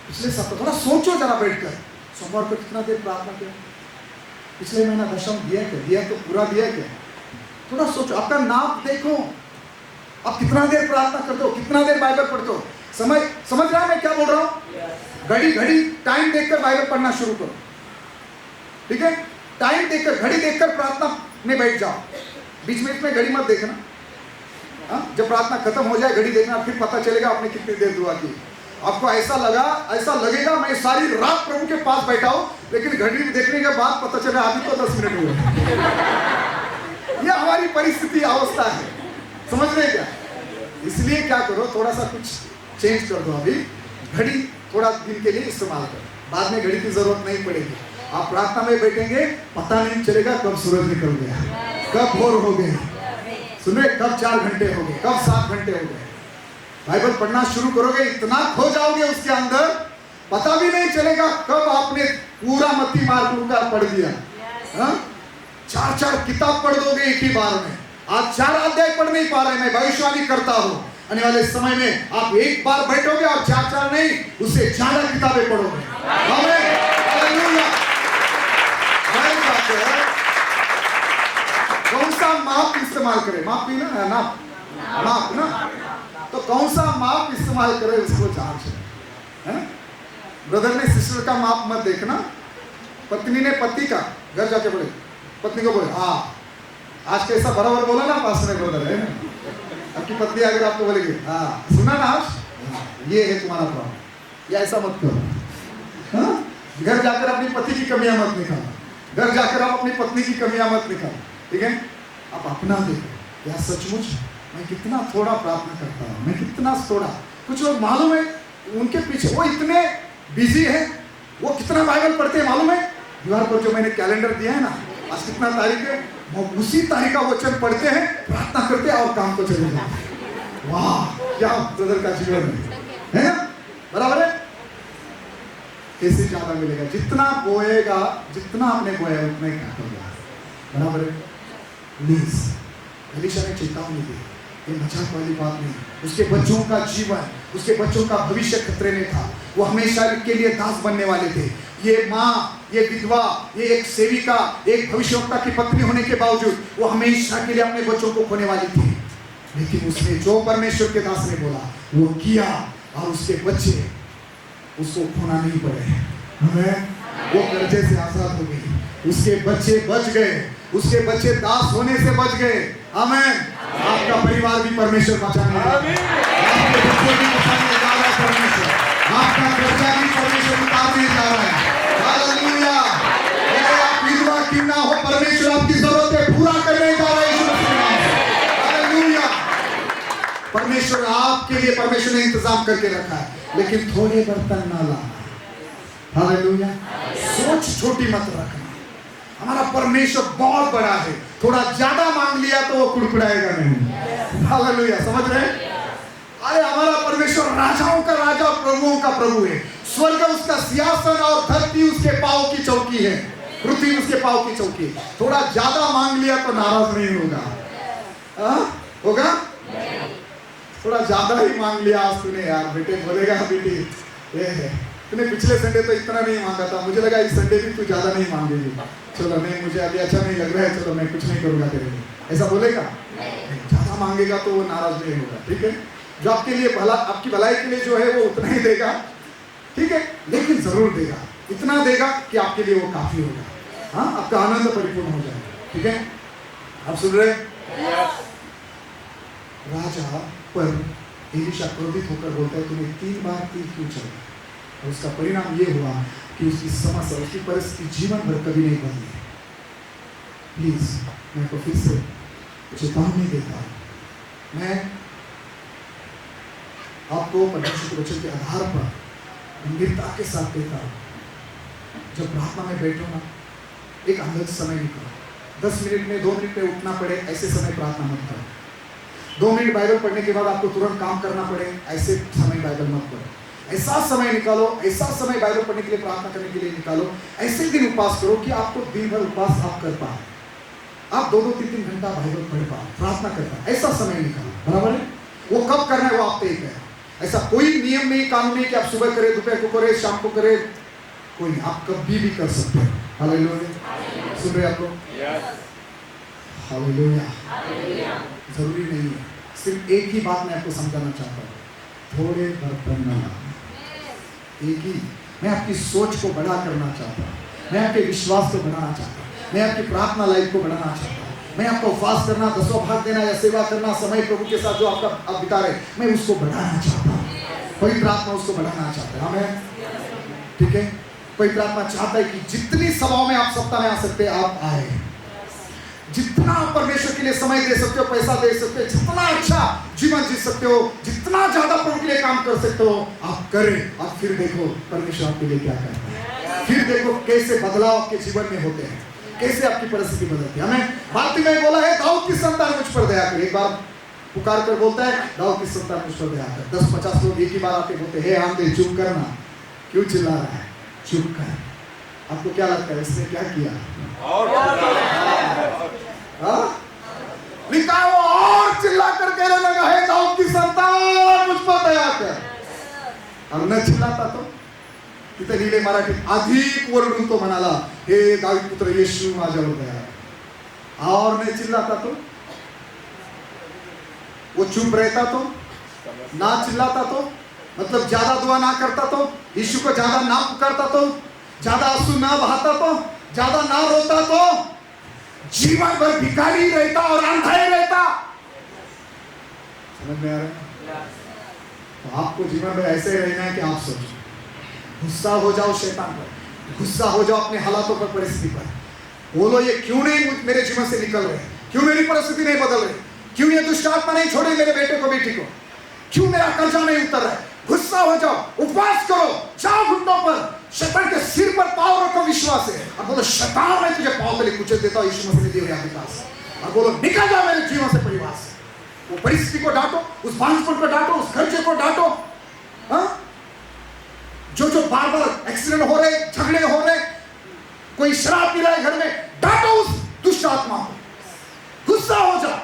पिछले सप्ताह थोड़ा सोचो जरा बैठकर, सोमवार को कितना देर प्रार्थना किया, पिछले महीना दशम दिया क्या, दिया तो पूरा दिया क्या, थोड़ा सोचो, आपका नाप देखो, आप कितना देर प्रार्थना करते हो, कितना देर बाइबल पढ़ते हो। समझ रहा है मैं क्या बोल रहा हूँ? घड़ी टाइम देखकर बाइबल पढ़ना शुरू करो, ठीक है? टाइम देखकर, घड़ी देखकर प्रार्थना में बैठ जाओ, बीच में इसमें घड़ी मत देखना। जब प्रार्थना खत्म हो जाए घड़ी देखना, फिर पता चलेगा आपने कितनी देर दुआ की। आपको ऐसा लगेगा मैं सारी रात प्रभु के पास बैठा हूं, लेकिन घड़ी देखने के बाद पता चला अभी तो 10 मिनट हुए। यह हमारी परिस्थिति, अवस्था है, समझ रहे क्या? इसलिए क्या करो, थोड़ा सा कुछ चेंज कर दो। अभी घड़ी थोड़ा दिन के लिए इस्तेमाल करो, बाद में घड़ी की जरूरत नहीं पड़ेगी। आप प्रार्थना में बैठेंगे, पता नहीं चलेगा कब सूरज निकल गया, कब भोर हो गए, सुने, कब 4 घंटे हो गए, कब 7 घंटे हो गए। बाइबल पढ़ना शुरू करोगे, इतना खो जाओगे उसके अंदर, पता भी नहीं चलेगा कब आपने पूरा मत्ती मार्क लूका पढ़ दिया। 4 किताब पढ़ दोगे एक ही बार में। आज 4 अध्याय पढ़ नहीं पा रहे, मैं भविष्यवाणी करता हूं आने वाले समय में आप एक बार बैठोगे और चार चार नहीं, उससे ज्यादा किताबें पढ़ोगे। आमीन, हालेलुया। वही बात है, कौन सा माप इस्तेमाल करें? माप भी ना, नाप, माप ना, तो कौन सा माप इस्तेमाल करें उसको जांच है। ब्रदर ने सिस्टर का माप मत देखना, पत्नी ने पति का, घर जाके बोले, पत्नी को बोले हाँ आज कैसा बराबर बोला ना पास में ब्रदर है। आपकी पत्नी अगर आपको बोलेगी हाँ सुना ना आज, ये है तुम्हारा प्रॉब्लम, या ऐसा मत करो। हाँ? घर जाकर अपनी पति की कमियां मत निकालो, घर जाकर आप अपनी पत्नी की कमियां मत निकालो, ठीक है? आप अपना देखो, या सचमुच मैं कितना थोड़ा प्रार्थना करता हूँ, मैं कितना थोड़ा। कुछ लोग मालूम है उनके पीछे वो इतने बिजी है, वो कितना बाइबल पढ़ते हैं मालूम है? दीवार पर जो मैंने कैलेंडर दिया है ना, आज कितना तारीख है, वो उसी तारीख का वचन पढ़ते हैं, प्रार्थना करते हैं और काम को चले जाते हैं। वाह क्या ब्रदर का जीवन है ना? बराबर है? कैसे ज्यादा मिलेगा? जितना बोएगा, जितना आपने बोया उतना ही काटोगे, बराबर है? प्लीज, एलीशा ने चेतावनी दी, ये मजाक वाली बात नहीं। उसके बच्चों का जीवन, उसके बच्चों का भविष्य खतरे में था। वो हमेशा के लिए दास बनने वाले थे। ये माँ, ये विधवा, ये एक सेविका, एक भविष्यवक्ता की पत्नी होने के बावजूद वो हमेशा के लिए अपने बच्चों को खोने वाली थी। लेकिन उसने जो परमेश्वर के दास ने बोला वो किया, और उसके बच्चे उसको खोना नहीं पड़े। हमें वो कर्जे से आजाद हो गई, उसके बच्चे बच गए, उसके बच्चे दास होने से बच गए। आमीन। आपका परिवार भी परमेश्वर बचाने वाला है, आपके बच्चे भी बचाने जा रहा है परमेश्वर, आपका कर्जा भी परमेश्वर उतारने जा रहा है। हालेलुया। आप विधवा क्यों ना हो, परमेश्वर आपकी जरूरतें पूरा करने जा रहा है। हालेलुया। परमेश्वर आपके लिए, परमेश्वर ने इंतजाम करके रखा है, लेकिन थोड़े बर्तन ना लाना। हालेलुया। सोच छोटी मत रखना, हमारा परमेश्वर बहुत बड़ा है। थोड़ा ज्यादा मांग लिया तो वो कुड़कुड़ाएगा नहीं। हालेलुया, समझ रहे हैं? अरे हमारा परमेश्वर राजाओं का राजा, प्रभुओं का प्रभु है। स्वर्ग उसका सिंहासन और धरती उसके पांव की चौकी है, पृथ्वी उसके पांव की चौकी है। थोड़ा ज्यादा मांग लिया तो नाराज नहीं होगा, होगा? थोड़ा ज्यादा ही मांग लिया आज तूने, यार बेटे बोलेगा बेटी ये है, तूने पिछले संडे तो इतना नहीं मांगा था, मुझे लगा इस संडे भी तू ज्यादा नहीं मांगेगी, चलो नहीं मुझे अभी अच्छा नहीं लग रहा है, चलो मैं कुछ नहीं करूंगा तेरे लिए, ऐसा बोलेगा? ज्यादा मांगेगा तो वो नाराज नहीं होगा, ठीक है? जो आपके लिए भला, आपकी भलाई के लिए जो है वो उतना ही देगा, ठीक है, लेकिन जरूर देगा, इतना देगा कि आपके लिए वो काफी होगा। हाँ, आपका आनंद परिपूर्ण हो जाएगा, ठीक है? आप सुन रहे? राजा पर एलीशा क्रोधित होकर बोलता है, तुम्हें 3 बार तीर क्यों चला? और उसका परिणाम ये हुआ कि उसकी समस्या, उसकी परिस्थिति जीवन भर कभी नहीं बदली। प्लीज मैं तो फिर से चेतावनी देता हूँ, मैं आपको परमेश्वर के वचन के आधार पर गंभीरता के साथ देता हूँ। जब प्रार्थना में बैठो ना, एक अंदाज समय निकालो, 10 मिनट में 2 मिनट में उठना पड़े ऐसे समय प्रार्थना मत करो। 2 मिनट बाइबल पढ़ने के बाद आपको तुरंत काम करना पड़े ऐसे समय बाइबल मत पढ़ो। ऐसा समय निकालो, ऐसा समय बाइबल पढ़ने के लिए, प्रार्थना करने के लिए निकालो। ऐसे दिन उपवास करो कि आपको दिन भर उपवास आप कर पाए, आप 2-2, 3-3 घंटा बाइबल पढ़ पाओ, प्रार्थना कर पाओ। ऐसा समय निकालो, बराबर है? वो कब करना है वो आप तय करें। ऐसा कोई नियम नहीं, कानून नहीं कि आप सुबह करें, दोपहर को करें, शाम को करें, कोई नहीं, आप कभी भी कर सकते हो। हालेलुया। सुन रहे आप लोग? हालेलुया। जरूरी नहीं है, सिर्फ एक ही बात मैं आपको समझाना चाहता हूँ, थोड़े बर्तन न लाना। एक ही, मैं आपकी सोच को बड़ा करना चाहता हूँ, मैं आपके विश्वास को बढ़ाना चाहता हूँ, मैं आपकी प्रार्थना लाइफ को बढ़ाना चाहता हूँ, मैं आपको उपवास करना, 10वां भाग देना या सेवा करना, समय प्रभु के साथ जो आपका आप बिता रहे, मैं उसको बढ़ाना चाहता हूँ। पवित्र आत्मा उसको बढ़ाना चाहता है। हमें, ठीक है, पवित्र आत्मा चाहता है कि जितनी सभाओं में आप सप्ताह में आ सकते हैं आप आए, जितना आप परमेश्वर के लिए समय दे सकते हो, पैसा दे सकते हो, जितना अच्छा जीवन जी सकते हो, जितना ज्यादा प्रभु के लिए काम कर सकते हो आप करें। और फिर देखो परमेश्वर आपके लिए क्या करता है, फिर देखो कैसे बदलाव आपके जीवन में होते हैं, कैसे आपकी परिस्थिति बदलती है। हमें बात में बोला है, दाऊद की संतान मुझ पर दया कर। एक बार पुकार कर बोलता है, दाऊद की संतान मुझ पर दया कर। 10-50 लोग एक ही बार आके बोलते हैं, हे आंधे चुप करना, क्यों चिल्ला रहा है, चुप कर। आपको क्या लगता है इसने क्या किया? लिखा वो और चिल्ला कर कहने लगा, है दाऊद की संतान पर दया कर। और न चिल्लाता तो तिथे लिहिले मराठीत, अधिक ओरडून तो म्हणाला, हे दावीद पुत्र येशू माझ्यावर दया कर। और नहीं चिल्लाता तो, वो चुप रहता तो, ना चिल्लाता तो, मतलब ज्यादा दुआ ना करता तो, यीशु को ज्यादा ना पुकारता तो, ज्यादा आंसू ना बहाता तो, ज्यादा ना रोता तो, जीवन भर भिखारी रहता और अंधा ही रहता। समझ में आ रहा है? तो आपको जीवन में ऐसे रहना है कि आप सोचो, गुस्सा हो जाओ शैतान पर, गुस्सा हो जाओ अपने हालातों पर, परिस्थिति पर, बोलो ये क्यों नहीं मेरे जीवन से निकल रहे, क्यों मेरी परिस्थिति नहीं बदल रही, क्यों ये दुष्ट आत्मा नहीं छोड़े मेरे बेटे को बेटी को, क्यों मेरा कर्जा नहीं उतर रहा है। गुस्सा हो जाओ, उपवास करो, जाओ घुटनों पर, शैतान के सिर पर पाँव रखो विश्वास से, और बोलो शैतान मैं तुझे पाँव तले कुचल देता हूं यीशु मसीह ने दिए हुए अधिकार से, और बोलो निकल जाओ मेरे जीवन से, परिवार से। वो परिस्थिति को डांटो, उस बांझपन को डांटो, उस खर्चे को डांटो, हाँ? जो बार बार एक्सीडेंट हो रहे, झगड़े हो रहे, कोई शराब पी रहा है घर में, डांटो उस दुष्ट आत्मा को, गुस्सा हो जाओ।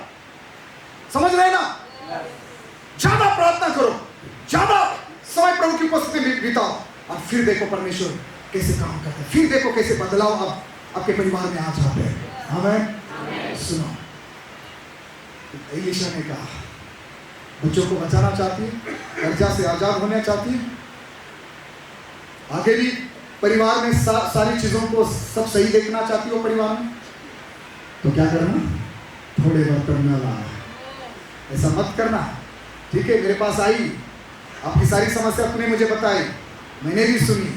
समझ रहे ना? ज्यादा प्रार्थना करो, ज्यादा समय प्रभु की उपस्थिति में बिताओ, और फिर देखो परमेश्वर कैसे काम करते हैं, फिर देखो कैसे बदलाव अब आपके परिवार में आ जाते हैं। आमीन। सुनो, एलीशा ने कहा, बच्चों को बचाना चाहती है, कर्जा से आजाद होना चाहती है, आगे भी परिवार में सारी चीजों को सब सही देखना चाहती हो परिवार में, तो क्या करना? थोड़े बर्तन न लाना, ऐसा मत करना। ठीक है, मेरे पास आई, आपकी सारी समस्या आपने मुझे बताई, मैंने भी सुनी,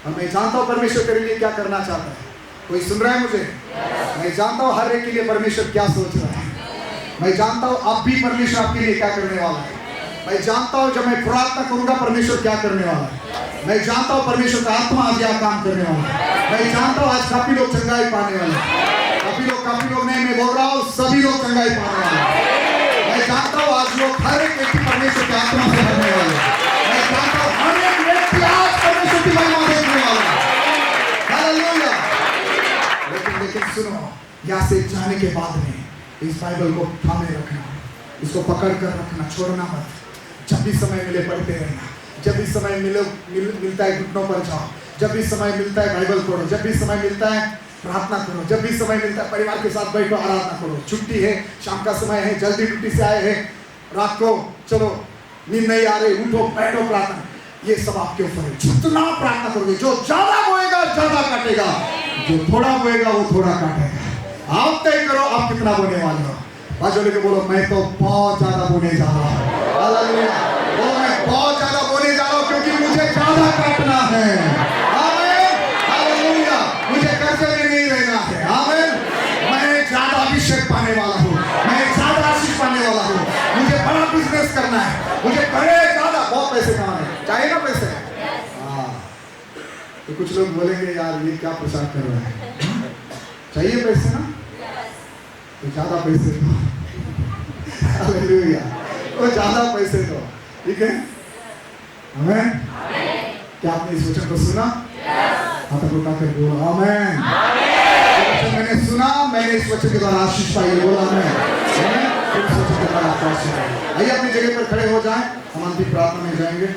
और मैं जानता हूँ परमेश्वर तेरे लिए क्या करना चाहता है। कोई सुन रहा है मुझे? मैं जानता हूँ हर एक के लिए परमेश्वर क्या सोच रहा है, मैं जानता हूँ अब भी परमेश्वर आपके लिए क्या करने वाला है, मैं जानता हूँ जब मैं प्रार्थना करूंगा परमेश्वर क्या करने वाला है, मैं जानता हूँ परमेश्वर का आत्मा आज यहाँ काम करने वाला है, मैं जानता हूँ आज काफी लोग चंगाई पाने वाले हैं, काफी लोग नहीं, मैं बोल रहा हूँ सभी लोग चंगाई पाने वाले हैं। मैं जानता हूँ आज लोग हर एक व्यक्ति परमेश्वर के आत्मा से भरने वाले हैं, मैं जानता हूँ हर एक व्यक्ति आज परमेश्वर की महिमा देखने वाला है। हालेलुया। लेकिन सुनो, यहाँ से जाने के बाद में इस बाइबल को थामे रखना, इसको पकड़ कर रखना, छोड़ना मत। जब भी समय मिले पढ़ते रहना, जब भी समय मिलता है घुटनों पर जाओ, जब भी समय मिलता है बाइबल पढ़ो, जब भी समय मिलता है प्रार्थना करो, जब भी समय मिलता है परिवार के साथ बैठो, आराधना करो। छुट्टी है, शाम का समय है, जल्दी ड्यूटी से आए हैं, रात को चलो नींद नहीं आ रही, उठो बैठो प्रार्थना, ये सब आपके ऊपर है। जितना प्रार्थना करोगे, जो ज्यादा बोएगा ज्यादा काटेगा, जो थोड़ा बोएगा वो थोड़ा काटेगा। आप तय करो आप कितना बोने वाले हो। बाजू लेके बोलो मैं तो बहुत ज्यादा बोने जा रहा हूँ। हालेलुया। बोलो मैं बहुत ज्यादा बोने जा रहा हूँ क्योंकि मुझे ज्यादा काटना है। आमीन। हालेलुया। मुझे कर्जे में नहीं रहना है। आमीन। मैं ज्यादा अभिषेक पाने वाला हूँ, मैं ज्यादा आशीष पाने वाला हूँ, मुझे बड़ा बिजनेस करना है, मुझे बड़े ज्यादा बहुत पैसे कमाने चाहिए ना पैसे। हाँ, तो कुछ लोग बोलेंगे यार ये क्या प्रचार कर रहा है, चाहिए पैसे ना, तो ज्यादा पैसे दो। हालेलुया। तो ज्यादा पैसे दो, ठीक है। आमीन। क्या आपने इस वचन को सुना? हाथ उठाकर बोलो आमीन। मैंने सुना, मैंने इस वचन के द्वारा आशीष पाई, बोला आमीन। इस वचन के द्वारा आशीष पाई। आइए अपनी जगह पर खड़े हो जाएं, हम अंतिम प्रार्थना में जाएंगे।